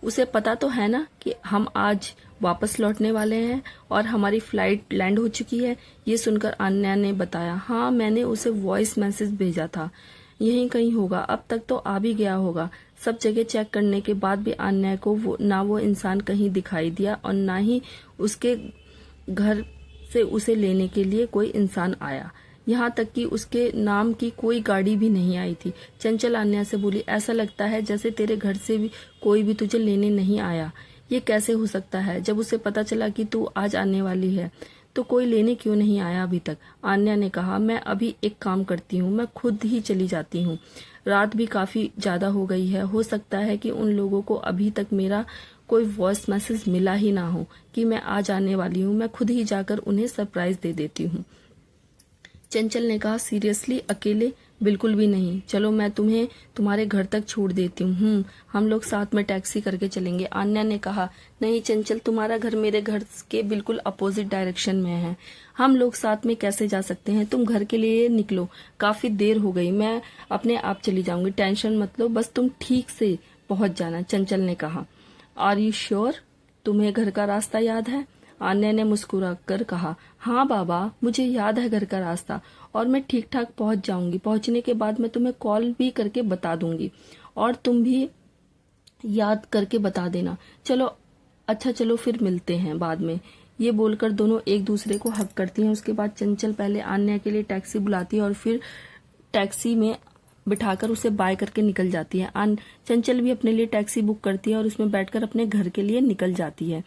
उसे पता तो है ना कि हम आज वापस लौटने वाले हैं और हमारी फ्लाइट लैंड हो चुकी है। ये सुनकर आन्या ने बताया, हाँ मैंने उसे वॉइस मैसेज भेजा था, यहीं कहीं होगा, अब तक तो आ भी गया होगा। सब जगह चेक करने के बाद भी आन्या को वो इंसान कहीं दिखाई दिया और ना ही उसके घर से उसे लेने के लिए कोई इंसान आया। यहाँ तक कि उसके नाम की कोई गाड़ी भी नहीं आई थी। चंचल आन्या से बोली, ऐसा लगता है जैसे तेरे घर से भी कोई भी तुझे लेने नहीं आया। ये कैसे हो सकता है? जब उसे पता चला कि तू आज आने वाली है तो कोई लेने क्यों नहीं आया अभी तक? आन्या ने कहा, मैं अभी एक काम करती हूँ, मैं खुद ही चली जाती हूँ। रात भी काफी ज्यादा हो गई है, हो सकता है कि उन लोगों को अभी तक मेरा कोई वॉइस मैसेज मिला ही ना हो कि मैं आज आने वाली हूँ। मैं खुद ही जाकर उन्हें सरप्राइज दे देती हूँ। चंचल ने कहा, सीरियसली अकेले? बिल्कुल भी नहीं, चलो मैं तुम्हें तुम्हारे घर तक छोड़ देती हूँ। हम लोग साथ में टैक्सी करके चलेंगे। आन्या ने कहा, नहीं चंचल, तुम्हारा घर मेरे घर के बिल्कुल अपोजिट डायरेक्शन में है, हम लोग साथ में कैसे जा सकते हैं? तुम घर के लिए निकलो, काफी देर हो गई, मैं अपने आप चली जाऊंगी, टेंशन मत लो, बस तुम ठीक से पहुंच जाना। चंचल ने कहा, आर यू श्योर? तुम्हें घर का रास्ता याद है? आन्या ने मुस्कुराकर कहा, हाँ बाबा, मुझे याद है घर का रास्ता और मैं ठीक ठाक पहुंच जाऊंगी। पहुंचने के बाद मैं तुम्हें कॉल भी करके बता दूंगी और तुम भी याद करके बता देना। चलो अच्छा, चलो फिर मिलते हैं बाद में। ये बोलकर दोनों एक दूसरे को हक करती हैं। उसके बाद चंचल पहले आन्या के लिए टैक्सी बुलाती है और फिर टैक्सी में बिठाकर उसे बाय करके निकल जाती है। चंचल भी अपने लिए टैक्सी बुक करती है और उसमें बैठकर अपने घर के लिए निकल जाती है।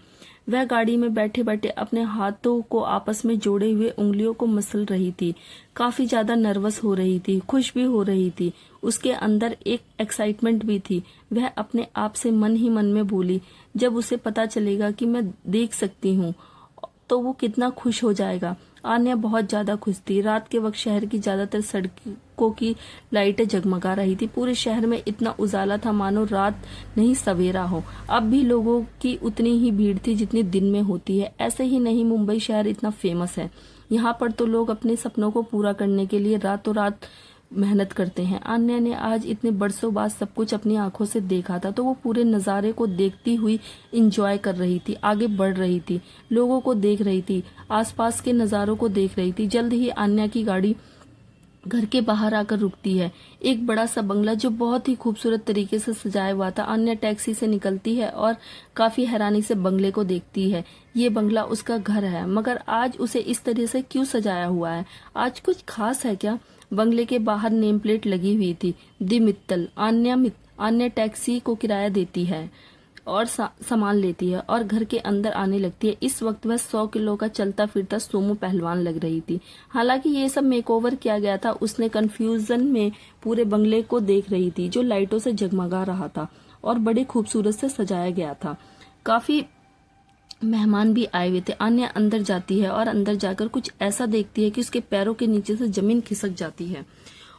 वह गाड़ी में बैठे बैठे अपने हाथों को आपस में जोड़े हुए उंगलियों को मसल रही थी। काफी ज्यादा नर्वस हो रही थी, खुश भी हो रही थी, उसके अंदर एक एक्साइटमेंट भी थी। वह अपने आप से मन ही मन में बोली, जब उसे पता चलेगा कि मैं देख सकती हूँ तो वो कितना खुश हो जाएगा। आन्या बहुत ज्यादा खुश थी। रात के वक्त शहर की ज्यादातर सड़कों की लाइटें जगमगा रही थी। पूरे शहर में इतना उजाला था मानो रात नहीं सवेरा हो। अब भी लोगों की उतनी ही भीड़ थी जितनी दिन में होती है। ऐसे ही नहीं, मुंबई शहर इतना फेमस है, यहाँ पर तो लोग अपने सपनों को पूरा करने के लिए रातों रात मेहनत करते हैं। आन्या ने आज इतने बरसों बाद सब कुछ अपनी आंखों से देखा था तो वो पूरे नजारे को देखती हुई एंजॉय कर रही थी, आगे बढ़ रही थी, लोगों को देख रही थी, आसपास के नजारों को देख रही थी। जल्द ही आन्या की गाड़ी घर के बाहर आकर रुकती है। एक बड़ा सा बंगला जो बहुत ही खूबसूरत तरीके से सजाया हुआ था। आन्या टैक्सी से निकलती है और काफी हैरानी से बंगले को देखती है। ये बंगला उसका घर है, मगर आज उसे इस तरह से क्यों सजाया हुआ है? आज कुछ खास है क्या? बंगले के बाहर नेम प्लेट लगी हुई थी, दी मित्तल। आन्या टैक्सी को किराया देती है और सामान लेती है और घर के अंदर आने लगती है। इस वक्त वह 100 किलो का चलता फिरता सोमो पहलवान लग रही थी। हालांकि ये सब मेकओवर किया गया था। उसने कंफ्यूजन में पूरे बंगले को देख रही थी जो लाइटों से जगमगा रहा था और बड़े खूबसूरत से सजाया गया था। काफी मेहमान भी आए हुए थे। आन्या अंदर जाती है और अंदर जाकर कुछ ऐसा देखती है कि उसके पैरों के नीचे से जमीन खिसक जाती है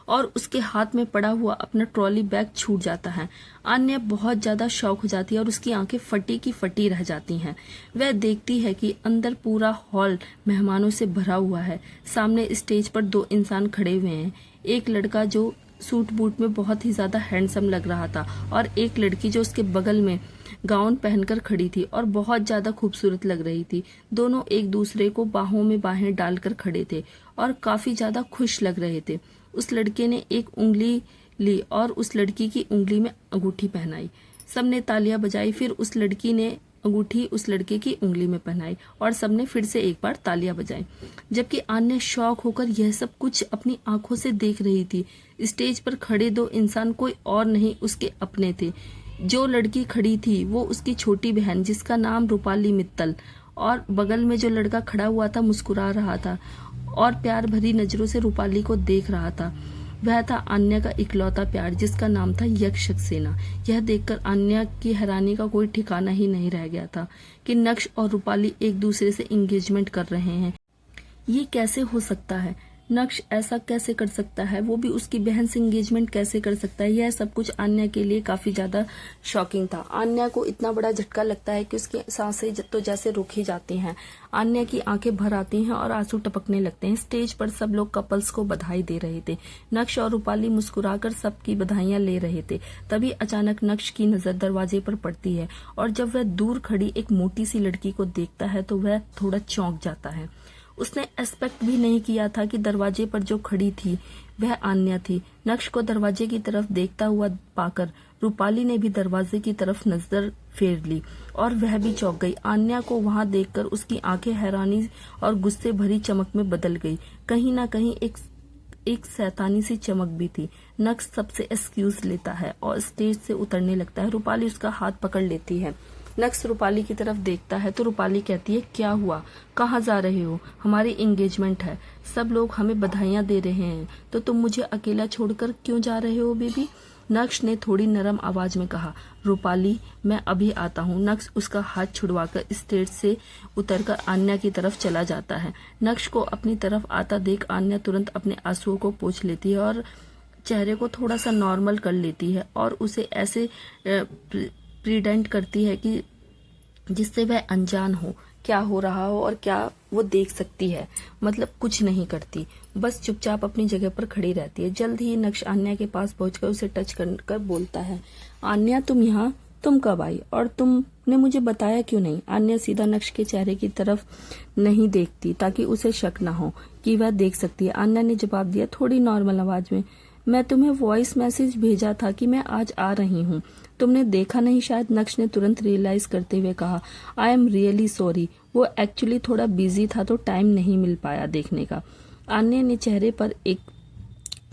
और उसके हाथ में पड़ा हुआ अपना ट्रॉली बैग छूट जाता है। आन्या बहुत ज्यादा शॉक हो जाती है और उसकी आंखें फटी की फटी रह जाती हैं। वह देखती है कि अंदर पूरा हॉल मेहमानों से भरा हुआ है। सामने स्टेज पर 2 इंसान खड़े हुए हैं। एक लड़का जो सूट बूट में बहुत ही ज्यादा हैंडसम लग रहा था और एक लड़की जो उसके बगल में गाउन पहनकर खड़ी थी और बहुत ज्यादा खूबसूरत लग रही थी। दोनों एक दूसरे को बाहों में बाहें डालकर खड़े थे और काफी ज्यादा खुश लग रहे थे। उस लड़के ने एक उंगली ली और उस लड़की की उंगली में अंगूठी पहनाई। सबने तालियां बजाई। फिर उस लड़की ने अंगूठी उस लड़के की उंगली में पहनाई और सबने फिर से एक बार तालियां बजाई, जबकि आन्या शौक होकर यह सब कुछ अपनी आंखों से देख रही थी। स्टेज पर खड़े 2 इंसान कोई और नहीं, उसके अपने थे। जो लड़की खड़ी थी वो उसकी छोटी बहन जिसका नाम रूपाली मित्तल, और बगल में जो लड़का खड़ा हुआ था मुस्कुरा रहा था और प्यार भरी नजरों से रूपाली को देख रहा था। वह था आन्या का इकलौता प्यार, जिसका नाम था यक्ष सक्सेना। यह देखकर आन्या की हैरानी का कोई ठिकाना ही नहीं रह गया था कि नक्श और रूपाली एक दूसरे से एंगेजमेंट कर रहे हैं। ये कैसे हो सकता है? नक्श ऐसा कैसे कर सकता है? वो भी उसकी बहन से एंगेजमेंट कैसे कर सकता है? यह सब कुछ आन्या के लिए काफी ज्यादा शॉकिंग था। आन्या को इतना बड़ा झटका लगता है कि उसकी सांसें तो जैसे रुक ही जाती हैं। आन्या की आंखें भर आती हैं और आंसू टपकने लगते हैं। स्टेज पर सब लोग कपल्स को बधाई दे रहे थे। नक्श और रूपाली मुस्कुराकर सबकी बधाइयां ले रहे थे। तभी अचानक नक्श की नजर दरवाजे पर पड़ती है और जब वह दूर खड़ी एक मोटी सी लड़की को देखता है तो वह थोड़ा चौंक जाता है। उसने एक्सपेक्ट भी नहीं किया था कि दरवाजे पर जो खड़ी थी वह आन्या थी। नक्श को दरवाजे की तरफ देखता हुआ पाकर रूपाली ने भी दरवाजे की तरफ नजर फेर ली और वह भी चौंक गई। आन्या को वहां देखकर उसकी आंखें हैरानी और गुस्से भरी चमक में बदल गई। कहीं ना कहीं एक शैतानी सी चमक भी थी। नक्श सबसे एक्सक्यूज लेता है और स्टेज से उतरने लगता है। रूपाली उसका हाथ पकड़ लेती है। नक्श रूपाली की तरफ देखता है तो रूपाली कहती है, क्या हुआ? कहाँ जा रहे हो? हमारी एंगेजमेंट है, सब लोग हमें बधाइयां दे रहे हैं, तो तुम मुझे अकेला छोड़कर क्यों जा रहे हो बेबी? नक्श ने थोड़ी नरम आवाज में कहा। रूपाली, मैं अभी आता हूँ। नक्श उसका हाथ छुड़वाकर स्टेज से उतरकर आन्या की तरफ चला जाता है। नक्श को अपनी तरफ आता देख आन्या तुरंत अपने आंसुओं को पोंछ लेती है और चेहरे को थोड़ा सा नॉर्मल कर लेती है और उसे ऐसे प्रिटेंड करती है कि जिससे वह अनजान हो, क्या हो रहा हो और क्या वो देख सकती है। मतलब कुछ नहीं करती, बस चुपचाप अपनी जगह पर खड़ी रहती है। जल्द ही नक्श आन्या के पास पहुंचकर उसे टच कर बोलता है, आन्या तुम यहाँ, तुम कब आई और तुमने मुझे बताया क्यों नहीं? आन्या सीधा नक्श के चेहरे की तरफ नहीं देखती ताकि उसे शक न हो कि वह देख सकती है। आन्या ने जवाब दिया थोड़ी नॉर्मल आवाज में, मैं तुम्हें वॉइस मैसेज भेजा था कि मैं आज आ रही हूँ, तुमने देखा नहीं शायद। नक्श ने तुरंत रियलाइज करते हुए कहा, आई एम रियली सॉरी, वो एक्चुअली थोड़ा बिजी था तो टाइम नहीं मिल पाया देखने का। आन्या ने चेहरे पर एक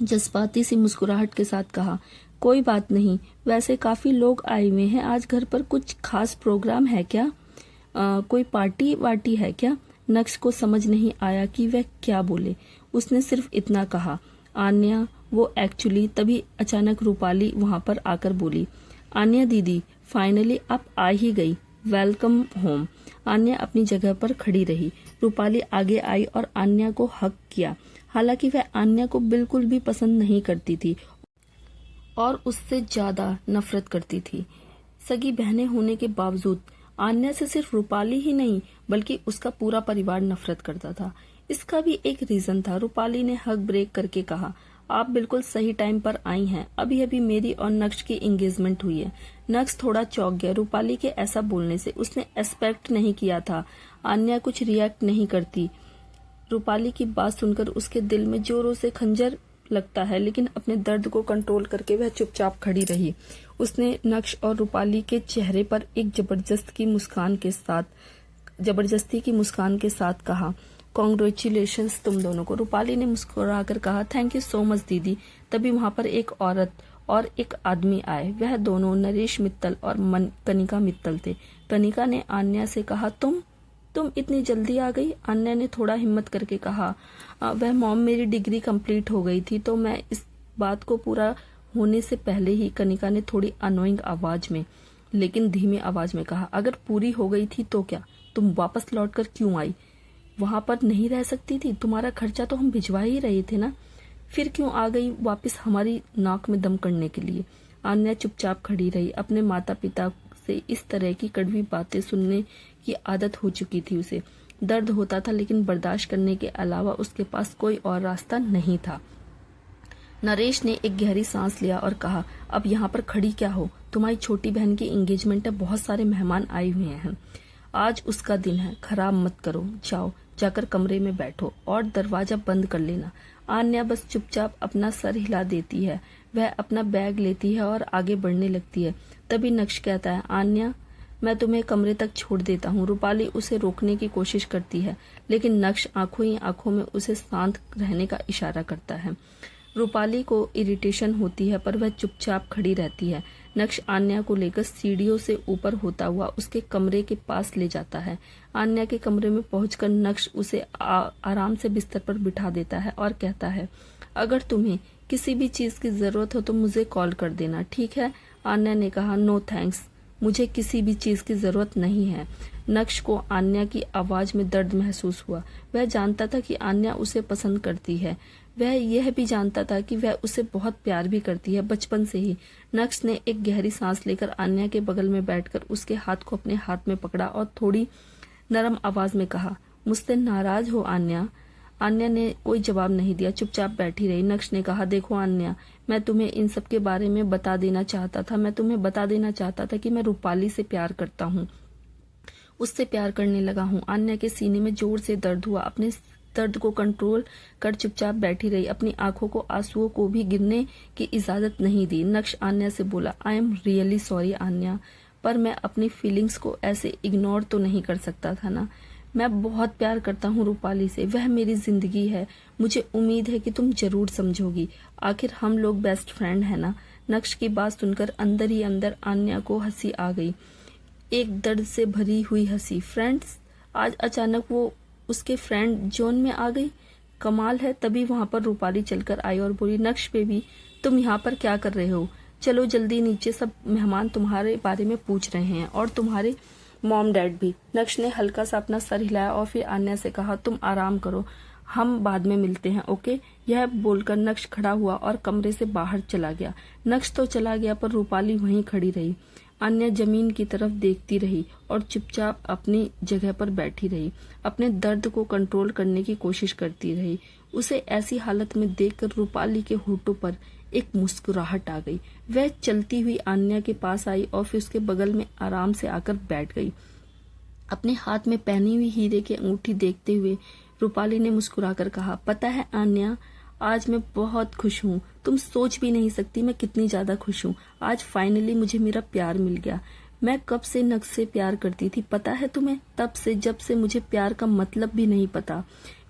जज्बाती सी मुस्कुराहट के साथ कहा, कोई बात नहीं, वैसे काफी लोग आए हुए हैं आज घर पर, कुछ खास प्रोग्राम है क्या? कोई पार्टी वार्टी है क्या? नक्श को समझ नहीं आया कि वह क्या बोले। उसने सिर्फ इतना कहा, आन्या वो एक्चुअली। तभी अचानक रूपाली वहां पर आकर बोली, आन्या दीदी, फाइनली आप आ ही गई, वेलकम होम। आन्या अपनी जगह पर खड़ी रही। रूपाली आगे आई और आन्या को हक किया। हालांकि वह आन्या को बिल्कुल भी पसंद नहीं करती थी और उससे ज्यादा नफरत करती थी। सगी बहनें होने के बावजूद आन्या से सिर्फ रूपाली ही नहीं बल्कि उसका पूरा परिवार नफरत करता था। इसका भी एक रीजन था। रूपाली ने हक ब्रेक करके कहा, आप बिल्कुल सही टाइम पर आई हैं, अभी अभी मेरी और नक्श की एंगेजमेंट हुई है। नक्श थोड़ा चौंक गया। रूपाली के ऐसा बोलने से उसने एक्सपेक्ट नहीं किया था। आन्या कुछ रिएक्ट नहीं करती। रूपाली की बात सुनकर उसके दिल में जोरों से खंजर लगता है, लेकिन अपने दर्द को कंट्रोल करके वह चुपचाप खड़ी रही। उसने नक्श और रूपाली के चेहरे पर एक जबरदस्ती की मुस्कान के साथ कहा, कॉन्ग्रेचुलेशंस तुम दोनों को। रूपाली ने मुस्कुराकर कहा, थैंक यू सो मच दीदी। तभी वहां पर एक औरत और एक आदमी आए। वह दोनों नरेश मित्तल और कनिका मित्तल थे। कनिका ने आन्या से कहा, तुम इतनी जल्दी आ गई? आन्या ने थोड़ा हिम्मत करके कहा, वह मॉम मेरी डिग्री कंप्लीट हो गई थी तो मैं इस बात को पूरा होने से पहले ही। कनिका ने थोड़ी अनोइंग आवाज में लेकिन धीमी आवाज में कहा, अगर पूरी हो गई थी तो क्या, तुम वापस लौटकर क्यों आई? वहां पर नहीं रह सकती थी? तुम्हारा खर्चा तो हम भिजवा ही रहे थे ना, फिर क्यों आ गई वापस हमारी नाक में दम करने के लिए? आन्या चुपचाप खड़ी रही। अपने माता पिता से इस तरह की कड़वी बातें सुनने की आदत हो चुकी थी उसे। दर्द होता था लेकिन बर्दाश्त करने के अलावा उसके पास कोई और रास्ता नहीं था। नरेश ने एक गहरी सांस लिया और कहा, अब यहाँ पर खड़ी क्या हो? तुम्हारी छोटी बहन की एंगेजमेंट है, बहुत सारे मेहमान आए हुए हैं, आज उसका दिन है, खराब मत करो। जाओ, जाकर कमरे में बैठो और दरवाजा बंद कर लेना। आन्या बस चुपचाप अपना सर हिला देती है। वह अपना बैग लेती है और आगे बढ़ने लगती है। तभी नक्श कहता है, आन्या मैं तुम्हें कमरे तक छोड़ देता हूँ। रूपाली उसे रोकने की कोशिश करती है लेकिन नक्श आंखों ही आंखों में उसे शांत रहने का इशारा करता है। रूपाली को इरिटेशन होती है पर वह चुपचाप खड़ी रहती है। नक्श आन्या को लेकर सीढ़ियों से ऊपर होता हुआ उसके कमरे के पास ले जाता है। आन्या के कमरे में पहुंचकर नक्श उसे आराम से बिस्तर पर बिठा देता है और कहता है, अगर तुम्हें किसी भी चीज की जरूरत हो तो मुझे कॉल कर देना, ठीक है? आन्या ने कहा, नो थैंक्स, मुझे किसी भी चीज की जरूरत नहीं है। नक्श को आन्या की आवाज में दर्द महसूस हुआ। वह जानता था कि आन्या उसे पसंद करती है। वह यह भी जानता था कि वह उसे बहुत प्यार भी करती है, बचपन से ही। नक्श ने एक गहरी सांस लेकर आन्या के बगल में बैठकर उसके हाथ को अपने हाथ में पकड़ा और थोड़ी नरम आवाज में कहा, मुझसे नाराज हो आन्या? आन्या ने कोई जवाब नहीं दिया, चुपचाप बैठी रही। नक्श ने कहा, देखो आन्या, मैं तुम्हें इन सब के बारे में बता देना चाहता था। मैं तुम्हें बता देना चाहता था कि मैं रूपाली से प्यार करता हूँ, उससे प्यार करने लगा हूँ। आन्या के सीने में जोर से दर्द हुआ। अपने दर्द को कंट्रोल कर चुपचाप बैठी रही। अपनी आंखों को आंसुओं को भी गिरने की इजाजत नहीं दी। नक्श आन्या से बोला, I am really sorry Aanya, पर मैं अपनी फीलिंग्स को ऐसे इग्नोर तो नहीं कर सकता था ना। मैं बहुत प्यार करता हूँ रूपाली से, वह मेरी जिंदगी है। मुझे उम्मीद है कि तुम जरूर समझोगी। आखिर हम लोग बेस्ट फ्रेंड है ना। नक्श की बात सुनकर अंदर ही अंदर आन्या को हंसी आ गई, एक दर्द से भरी हुई हंसी। फ्रेंड्स, आज अचानक वो उसके फ्रेंड जोन में आ गई, कमाल है। तभी वहां पर रूपाली चलकर आई और बोली, नक्श बेबी, तुम यहाँ पर क्या कर रहे हो? चलो जल्दी नीचे, सब मेहमान तुम्हारे बारे में पूछ रहे हैं, और तुम्हारे मॉम डैड भी। नक्श ने हल्का सा अपना सर हिलाया और फिर आन्या से कहा, तुम आराम करो, हम बाद में मिलते हैं, ओके? यह बोलकर नक्श खड़ा हुआ और कमरे से बाहर चला गया। नक्श तो चला गया, पर रूपाली वहीं खड़ी रही। आन्या जमीन की तरफ देखती रही और चुपचाप अपनी जगह पर बैठी रही। अपने दर्द को कंट्रोल करने की कोशिश करती रही। उसे ऐसी हालत में देखकर रूपाली के होठों पर एक मुस्कुराहट आ गई। वह चलती हुई आन्या के पास आई और फिर उसके बगल में आराम से आकर बैठ गई। अपने हाथ में पहनी हुई हीरे की अंगूठी देखते हुए रूपाली ने मुस्कुराकर कहा, पता है आन्या, आज मैं बहुत खुश हूँ। तुम सोच भी नहीं सकती मैं कितनी ज्यादा खुश हूँ। आज फाइनली मुझे मेरा प्यार मिल गया। मैं कब से नक्श से प्यार करती थी पता है तुम्हें? तब से, जब से मुझे प्यार का मतलब भी नहीं पता।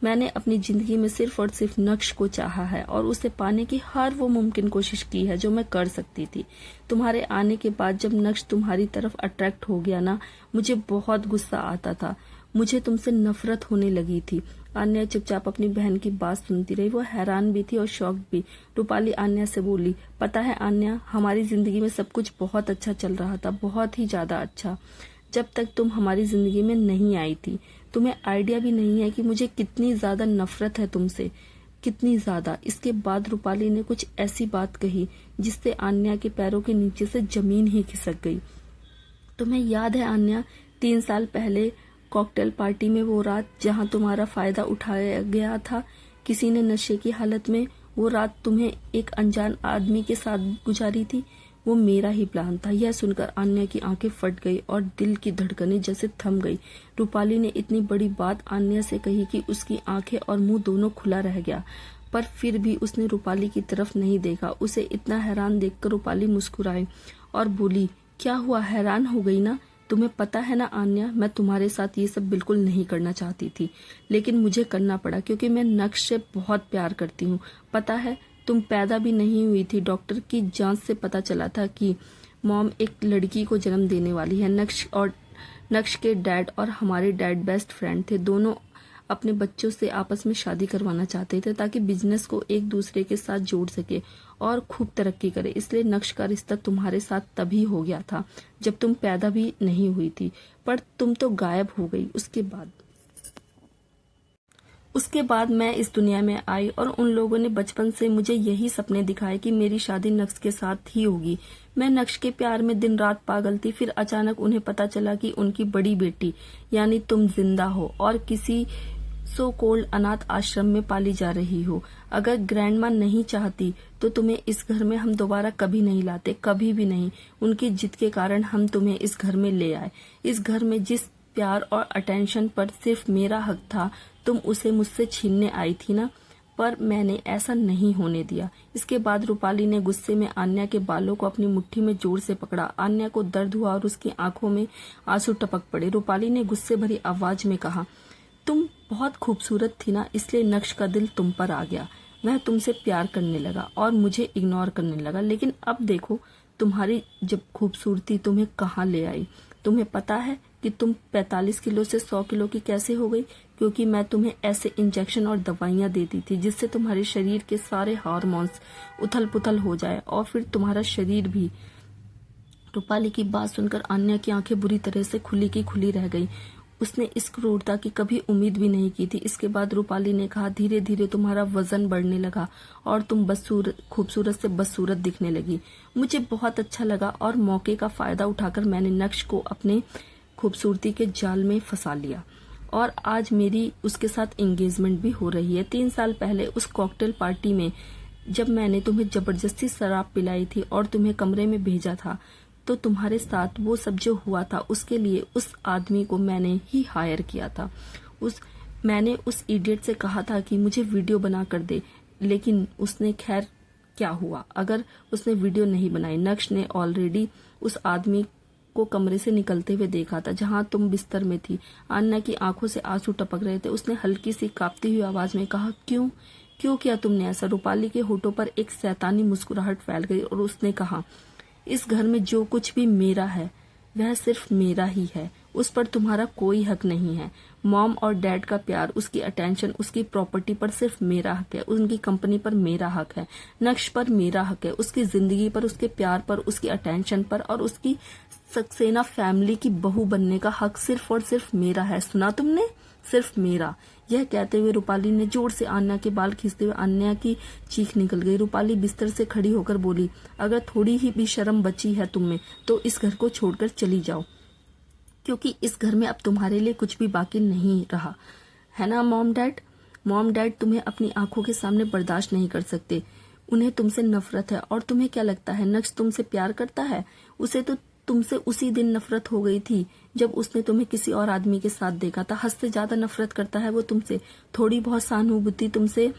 मैंने अपनी जिंदगी में सिर्फ और सिर्फ नक्श को चाहा है और उसे पाने की हर वो मुमकिन कोशिश की है जो मैं कर सकती थी। तुम्हारे आने के बाद जब नक्श तुम्हारी तरफ अट्रैक्ट हो गया ना, मुझे बहुत गुस्सा आता था, मुझे तुमसे नफरत होने लगी थी। आन्या चुपचाप अपनी बहन की बात सुनती रही। वो हैरान भी थी और शॉक्ड भी। रूपाली आन्या से बोली, पता है आन्या, हमारी जिंदगी में सब कुछ बहुत अच्छा चल रहा था, बहुत ही ज्यादा अच्छा, जब तक तुम हमारी जिंदगी में नहीं आई थी। तुम्हें आइडिया भी नहीं है कि मुझे कितनी ज्यादा नफरत है तुमसे, कितनी ज्यादा। इसके बाद रूपाली ने कुछ ऐसी बात कही जिससे आन्या के पैरों के नीचे से जमीन ही खिसक गई। तुम्हें याद है आन्या, 3 साल पहले कॉकटेल पार्टी में वो रात जहां तुम्हारा फायदा उठाया गया था किसी ने नशे की हालत में, वो रात तुम्हें एक अनजान आदमी के साथ गुजारी थी, वो मेरा ही प्लान था। यह सुनकर आन्या की आंखें फट गई और दिल की धड़कनें जैसे थम गई। रूपाली ने इतनी बड़ी बात आन्या से कही कि उसकी आंखें और मुंह दोनों खुला रह गया, पर फिर भी उसने रूपाली की तरफ नहीं देखा। उसे इतना हैरान देखकर रूपाली मुस्कुराई और बोली, क्या हुआ, हैरान हो गई ना? तुम्हें पता है ना आन्या, मैं तुम्हारे साथ ये सब बिल्कुल नहीं करना चाहती थी, लेकिन मुझे करना पड़ा क्योंकि मैं नक्श से बहुत प्यार करती हूँ। पता है, तुम पैदा भी नहीं हुई थी, डॉक्टर की जांच से पता चला था कि मॉम एक लड़की को जन्म देने वाली है। नक्श के डैड और हमारे डैड बेस्ट फ्रेंड थे। दोनों अपने बच्चों से आपस में शादी करवाना चाहते थे ताकि बिजनेस को एक दूसरे के साथ जोड़ सके और खूब तरक्की करे। इसलिए नक्श का रिश्ता तुम्हारे साथ तभी हो गया था जब तुम पैदा भी नहीं हुई थी, पर तुम तो गायब हो गई। उसके बाद मैं इस दुनिया में आई और उन लोगों ने बचपन से मुझे यही सपने दिखाए कि मेरी शादी नक्श के साथ ही होगी। मैं नक्श के प्यार में दिन रात पागल थी। फिर अचानक उन्हें पता चला कि उनकी बड़ी बेटी यानी तुम जिंदा हो और किसी सो कोल्ड अनाथ आश्रम में पाली जा रही हो। अगर ग्रैंडमा नहीं चाहती तो तुम्हें इस घर में हम दोबारा कभी नहीं लाते, कभी भी नहीं। उनकी जिद के कारण हम तुम्हें इस घर में ले आए। इस घर में जिस प्यार और अटेंशन पर सिर्फ मेरा हक था, तुम उसे मुझसे छीनने आई थी ना, पर मैंने ऐसा नहीं होने दिया। इसके बाद रूपाली ने गुस्से में आन्या के बालों को अपनी मुट्ठी में जोर से पकड़ा। आन्या को दर्द हुआ और उसकी आंखों में आंसू टपक पड़े। रूपाली ने गुस्से भरी आवाज में कहा, तुम बहुत खूबसूरत थी ना, इसलिए नक्श का दिल तुम पर आ गया। वह तुमसे प्यार करने लगा और मुझे इग्नोर करने लगा। लेकिन अब देखो, तुम्हारी जब खूबसूरती तुम्हें कहाँ ले आई। तुम्हें पता है कि तुम 45 किलो से 100 किलो की कैसे हो गई? क्योंकि मैं तुम्हें ऐसे इंजेक्शन और दवाइयां देती थी जिससे तुम्हारे शरीर के सारे हार्मोन्स उथल पुथल हो जाए और फिर तुम्हारा शरीर भी। रूपाली की बात सुनकर आन्या की आंखें बुरी तरह से खुली की खुली रह गई। उसने इस क्रूरता की कभी उम्मीद भी नहीं की थी। इसके बाद रूपाली ने कहा, धीरे धीरे तुम्हारा वजन बढ़ने लगा और तुम खूबसूरत से बदसूरत दिखने लगी। मुझे बहुत अच्छा लगा और मौके का फायदा उठाकर मैंने नक्श को अपने खूबसूरती के जाल में फंसा लिया और आज मेरी उसके साथ एंगेजमेंट भी हो रही है। 3 साल पहले उस कॉकटेल पार्टी में जब मैंने तुम्हें जबरदस्ती शराब पिलाई थी और तुम्हें कमरे में भेजा था, तो तुम्हारे साथ वो सब जो हुआ था उसके लिए उस आदमी को मैंने ही हायर किया था। मैंने उस इडियट से कहा था कि मुझे वीडियो बना कर दे, लेकिन उसने खैर क्या हुआ अगर उसने वीडियो नहीं बनाई। नक्श ने ऑलरेडी उस आदमी को कमरे से निकलते हुए देखा था जहां तुम बिस्तर में थी। अन्ना की आंखों से आंसू टपक रहे थे। उसने हल्की सी कांपती हुई आवाज में कहा, क्यों किया तुमने ऐसा? रूपाली के होठों पर एक शैतानी मुस्कुराहट फैल गई और उसने कहा, इस घर में जो कुछ भी मेरा है वह सिर्फ मेरा ही है, उस पर तुम्हारा कोई हक नहीं है। मॉम और डैड का प्यार, उसकी अटेंशन, उसकी प्रॉपर्टी पर सिर्फ मेरा हक है, उनकी कंपनी पर मेरा हक है, नक्श पर मेरा हक है, उसकी जिंदगी पर, उसके प्यार पर, उसकी अटेंशन पर और उसकी सक्सेना फैमिली की बहू बनने का हक सिर्फ और सिर्फ मेरा है। सुना तुमने? सिर्फ मेरा। यह कहते हुए रूपाली ने जोर से आन्या के बाल खींचते हुए आन्या की चीख निकल गई। रूपाली बिस्तर से खड़ी होकर बोली, अगर थोड़ी ही भी शर्म बची है तुम में तो इस घर को छोड़कर चली जाओ, क्योंकि इस घर में अब तुम्हारे लिए कुछ भी बाकी नहीं रहा है ना। मॉम डैड तुम्हें अपनी आंखों के सामने बर्दाश्त नहीं कर सकते। उन्हें तुमसे नफरत है। और तुम्हें क्या लगता है नक्श तुमसे प्यार करता है? उसे तो तुमसे उसी दिन नफरत हो गई थी जब उसने तुम्हें किसी और आदमी के साथ देखा था। हद से ज्यादा नफरत करता है वो तुमसे। थोड़ी बहुत सहानुभूति तुमसे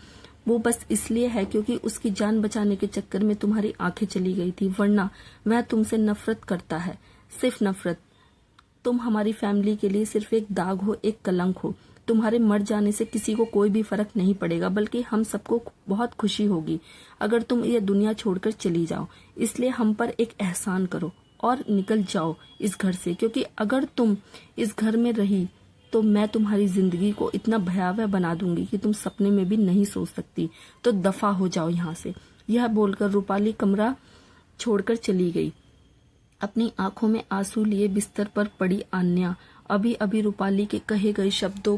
वो बस इसलिए है क्योंकि उसकी जान बचाने के चक्कर में तुम्हारी आंखें चली गई थी, वरना वह तुमसे नफरत करता है, सिर्फ नफरत। तुम हमारी फैमिली के लिए सिर्फ एक दाग हो, एक कलंक हो। तुम्हारे मर जाने से किसी को कोई भी फर्क नहीं पड़ेगा, बल्कि हम सबको बहुत खुशी होगी अगर तुम ये दुनिया छोड़कर चली जाओ। इसलिए हम पर एक एहसान करो और निकल जाओ इस घर से, क्योंकि अगर तुम इस घर में रही तो मैं तुम्हारी जिंदगी को इतना भयावह बना दूंगी कि तुम सपने में भी नहीं सोच सकती। तो दफा हो जाओ यहाँ से। यह बोलकर रूपाली कमरा छोड़कर चली गई। अपनी आंखों में आंसू लिए बिस्तर पर पड़ी आन्या अभी अभी रूपाली के कहे गए शब्दों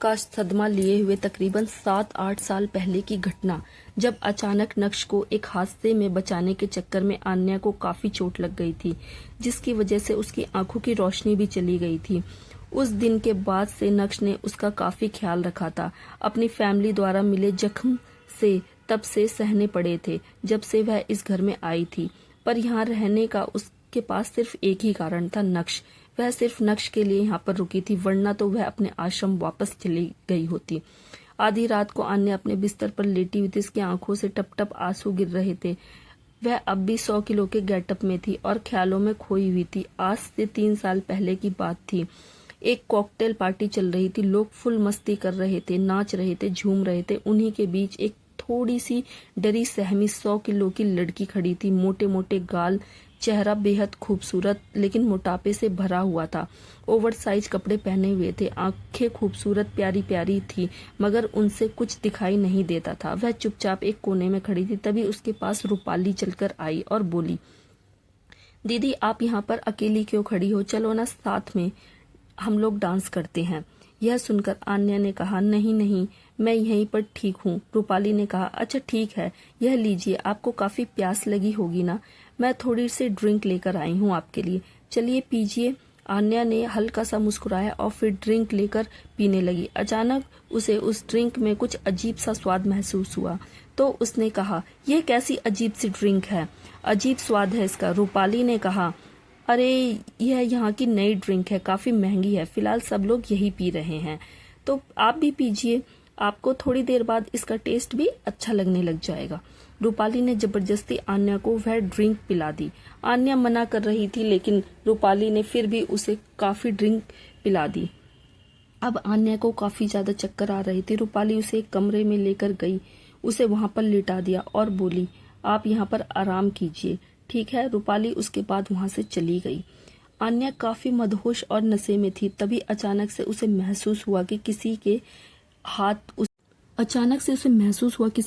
का सदमा लिए हुए तकरीबन 7-8 साल पहले की घटना, जब अचानक नक्श को एक हादसे में बचाने के चक्कर में आन्या को काफी चोट लग गई थी, जिसकी वजह से उसकी आंखों की रोशनी भी चली गई थी। उस दिन के बाद से नक्श ने उसका काफी ख्याल रखा था। अपनी फैमिली द्वारा मिले जख्म से तब से सहने पड़े थे जब से वह इस घर में आई थी, पर यहाँ रहने का उसके पास सिर्फ एक ही कारण था, नक्श। वह सिर्फ नक्श के लिए यहाँ पर रुकी थी, वरना तो वह अपने आश्रम वापस चली गई होती। आधी रात को आन्या अपने बिस्तर पर लेटी हुई थी। उसकी आंखों से टप टप आंसू गिर रहे थे। वह अब भी 100 किलो के गेटअप में थी और ख्यालों में खोई हुई थी। आज से 3 साल पहले की बात थी। एक कॉकटेल पार्टी चल रही थी। लोग फुल मस्ती कर रहे थे, नाच रहे थे, झूम रहे थे। उन्हीं के बीच एक थोड़ी सी डरी सहमी 100 किलो की लड़की खड़ी थी। मोटे मोटे गाल, चेहरा बेहद खूबसूरत लेकिन मोटापे से भरा हुआ था। ओवरसाइज कपड़े पहने हुए थे। आंखें खूबसूरत प्यारी प्यारी थी, मगर उनसे कुछ दिखाई नहीं देता था। वह चुपचाप एक कोने में खड़ी थी। तभी उसके पास रूपाली चलकर आई और बोली, दीदी आप यहाँ पर अकेली क्यों खड़ी हो? चलो ना, साथ में हम लोग डांस करते हैं। यह सुनकर आन्या ने कहा, नहीं, मैं यहीं पर ठीक हूँ। रूपाली ने कहा, अच्छा ठीक है, यह लीजिए, आपको काफी प्यास लगी होगी ना, मैं थोड़ी सी ड्रिंक लेकर आई हूँ आपके लिए, चलिए पीजिए। आन्या ने हल्का सा मुस्कुराया और फिर ड्रिंक लेकर पीने लगी। अचानक उसे उस ड्रिंक में कुछ अजीब सा स्वाद महसूस हुआ, तो उसने कहा, यह कैसी अजीब सी ड्रिंक है? अजीब स्वाद है इसका। रूपाली ने कहा, अरे यह यहाँ की नई ड्रिंक है, काफी महंगी है, फिलहाल सब लोग यही पी रहे हैं, तो आप भी पीजिए, आपको थोड़ी देर बाद इसका टेस्ट भी अच्छा लगने लग जाएगा। रूपाली ने जबरदस्ती आन्या को वह ड्रिंक पिला दी। आन्या मना कर रही थी, लेकिन रूपाली ने फिर भी उसे काफी ड्रिंक पिला दी। अब आन्या को काफी ज्यादा चक्कर आ रही थी। रूपाली उसे एक कमरे में लेकर गई, उसे वहां पर लिटा दिया और बोली, आप यहाँ पर आराम कीजिए, ठीक है? रूपाली उसके बाद वहां से चली गई। आन्या काफी मदहोश और नशे में थी। तभी अचानक से उसे महसूस हुआ किसी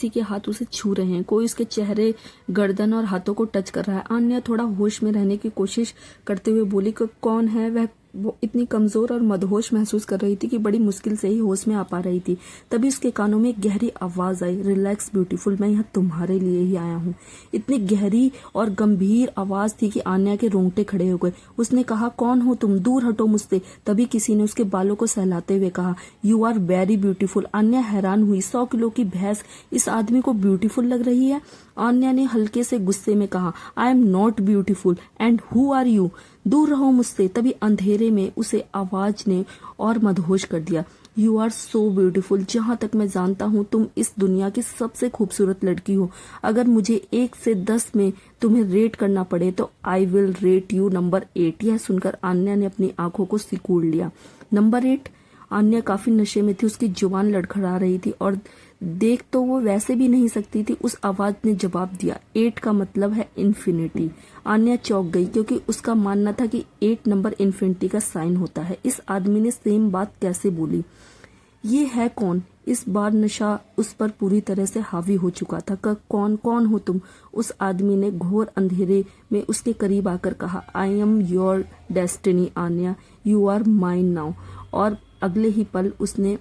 के हाथ उसे छू रहे हैं। कोई उसके चेहरे, गर्दन और हाथों को टच कर रहा है। आन्या थोड़ा होश में रहने की कोशिश करते हुए बोली कि कौन है वह। वो इतनी कमजोर और मदहोश महसूस कर रही थी कि बड़ी मुश्किल से ही होश में आ पा रही थी। तभी उसके कानों में एक गहरी आवाज आई, रिलैक्स ब्यूटीफुल, मैं यहाँ तुम्हारे लिए ही आया हूँ। इतनी गहरी और गंभीर आवाज थी कि आन्या के रोंगटे खड़े हो गए। उसने कहा, कौन हो तुम, दूर हटो मुझसे। तभी किसी ने उसके बालों को सहलाते हुए कहा, you are very beautiful. Aanya हैरान हुई, 100 किलो की भैंस इस आदमी को ब्यूटीफुल लग रही है। आन्या ने हल्के से गुस्से में कहा, I am not beautiful and who are you, दूर रहो मुझसे। तभी अंधेरे में उसे आवाज ने और मदहोश कर दिया, यू आर सो ब्यूटीफुल, जहां तक मैं जानता हूं तुम इस दुनिया की सबसे खूबसूरत लड़की हो। अगर मुझे 1 से 10 में तुम्हें रेट करना पड़े तो I will rate you number 8। यह सुनकर आन्या ने अपनी आंखों को सिकोड़ लिया। नंबर 8? आन्या काफी नशे में थी, उसकी जुबान लड़खड़ा रही थी और देख तो वो वैसे भी नहीं सकती थी। उस आवाज ने जवाब दिया, 8 का मतलब है इन्फिनिटी। आन्या चौंक गई क्योंकि उसका मानना था कि 8 नंबर इन्फिनिटी का साइन होता है। इस आदमी ने सेम बात कैसे बोली? ये है कौन? इस बार नशा उस पर पूरी तरह से हावी हो चुका था। कौन हो तुम? उस आदमी ने घोर अंधेरे में उसके करीब आकर कहा, I am your destiny Aanya, you are mine now. और अगले ही पल उसने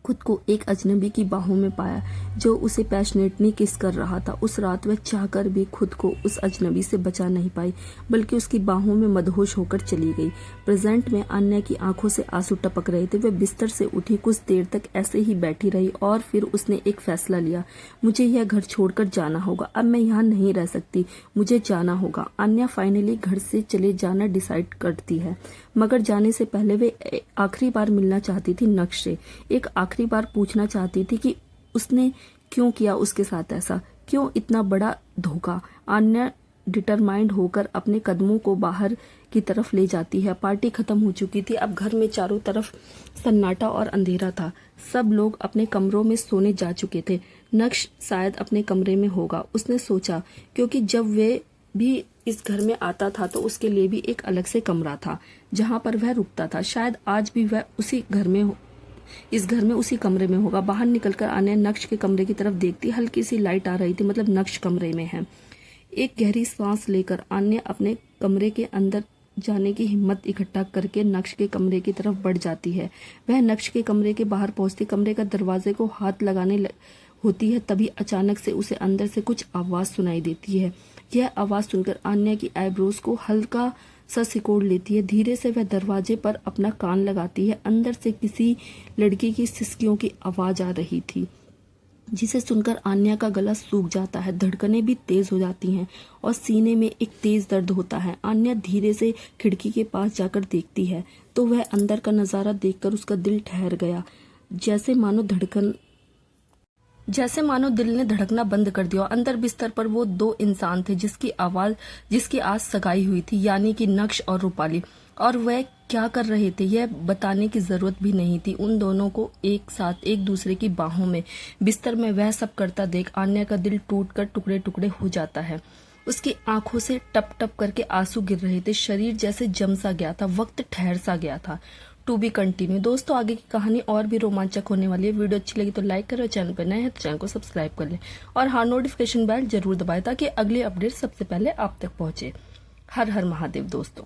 खुद को एक अजनबी की बाहों में पाया जो उसे पैशनेटली किस कर रहा था। उस रात वह चाहकर भी खुद को उस अजनबी से बचा नहीं पाई, बल्कि उसकी बाहों में मदहोश होकर चली गई। प्रेजेंट में आन्या की आंखों से आंसू टपक रहे थे। वह बिस्तर से उठी, कुछ देर तक ऐसे ही बैठी रही और फिर उसने एक फैसला लिया, मुझे यह घर छोड़कर जाना होगा। अब मैं यहाँ नहीं रह सकती, मुझे जाना होगा। आन्या फाइनली घर से चले जाना डिसाइड करती है, मगर जाने से पहले वे आखिरी बार मिलना चाहती थी नक्श से। एक आखिरी बार पूछना चाहती थी कि उसने क्यों किया उसके साथ ऐसा, क्यों इतना बड़ा धोखा। आन्या डिटरमाइंड होकर अपने कदमों को बाहर की तरफ ले जाती है। पार्टी खत्म हो चुकी थी। अब घर में चारों तरफ सन्नाटा और अंधेरा था। सब लोग अपने कमरों में सोने जा चुके थे। नक्श शायद अपने कमरे में होगा, उसने सोचा, क्योंकि जब वे भी इस घर में आता था तो उसके लिए भी एक अलग से कमरा था जहां पर वह रुकता था। शायद आज भी वह इस घर में उसी कमरे में होगा। बाहर निकलकर आन्या नक्श के कमरे की तरफ देखती। हल्की सी लाइट आ रही थी, मतलब नक्श कमरे में है। एक गहरी सांस लेकर आन्या अपने कमरे के अंदर जाने की हिम्मत इकट्ठा करके नक्श के कमरे की तरफ बढ़ जाती है। वह नक्श के कमरे के बाहर पहुंचती, कमरे का दरवाजे को हाथ लगाने होती है। तभी अचानक से उसे अंदर से कुछ आवाज सुनाई देती है। यह आवाज सुनकर आन्या की आईब्रोज को हल्का सा सिकोड़ लेती है। धीरे से वह दरवाजे पर अपना कान लगाती है। अंदर से किसी लड़की की सिसकियों की आवाज आ रही थी, जिसे सुनकर आन्या का गला सूख जाता है, धड़कनें भी तेज हो जाती हैं और सीने में एक तेज दर्द होता है। आन्या धीरे से खिड़की के पास जाकर देखती है तो वह अंदर का नजारा देखकर उसका दिल ठहर गया, जैसे मानो दिल ने धड़कना बंद कर दिया। अंदर बिस्तर पर वो 2 इंसान थे जिसकी आज सगाई हुई थी, यानी कि नक्श और रूपाली। और वह क्या कर रहे थे यह बताने की जरूरत भी नहीं थी। उन दोनों को एक साथ एक दूसरे की बाहों में बिस्तर में वह सब करता देख आन्या का दिल टूटकर टुकड़े टुकड़े हो जाता है। उसकी आंखों से टप टप करके आंसू गिर रहे थे। शरीर जैसे जम सा गया था, वक्त ठहर सा गया था। To be continue. दोस्तों, आगे की कहानी और भी रोमांचक होने वाली है। वीडियो अच्छी लगी तो लाइक करें, चैनल पर नए हैं तो चैनल को सब्सक्राइब कर लें और हाँ, नोटिफिकेशन बेल जरूर दबाएं ताकि अगली अपडेट सबसे पहले आप तक पहुंचे। हर हर महादेव दोस्तों।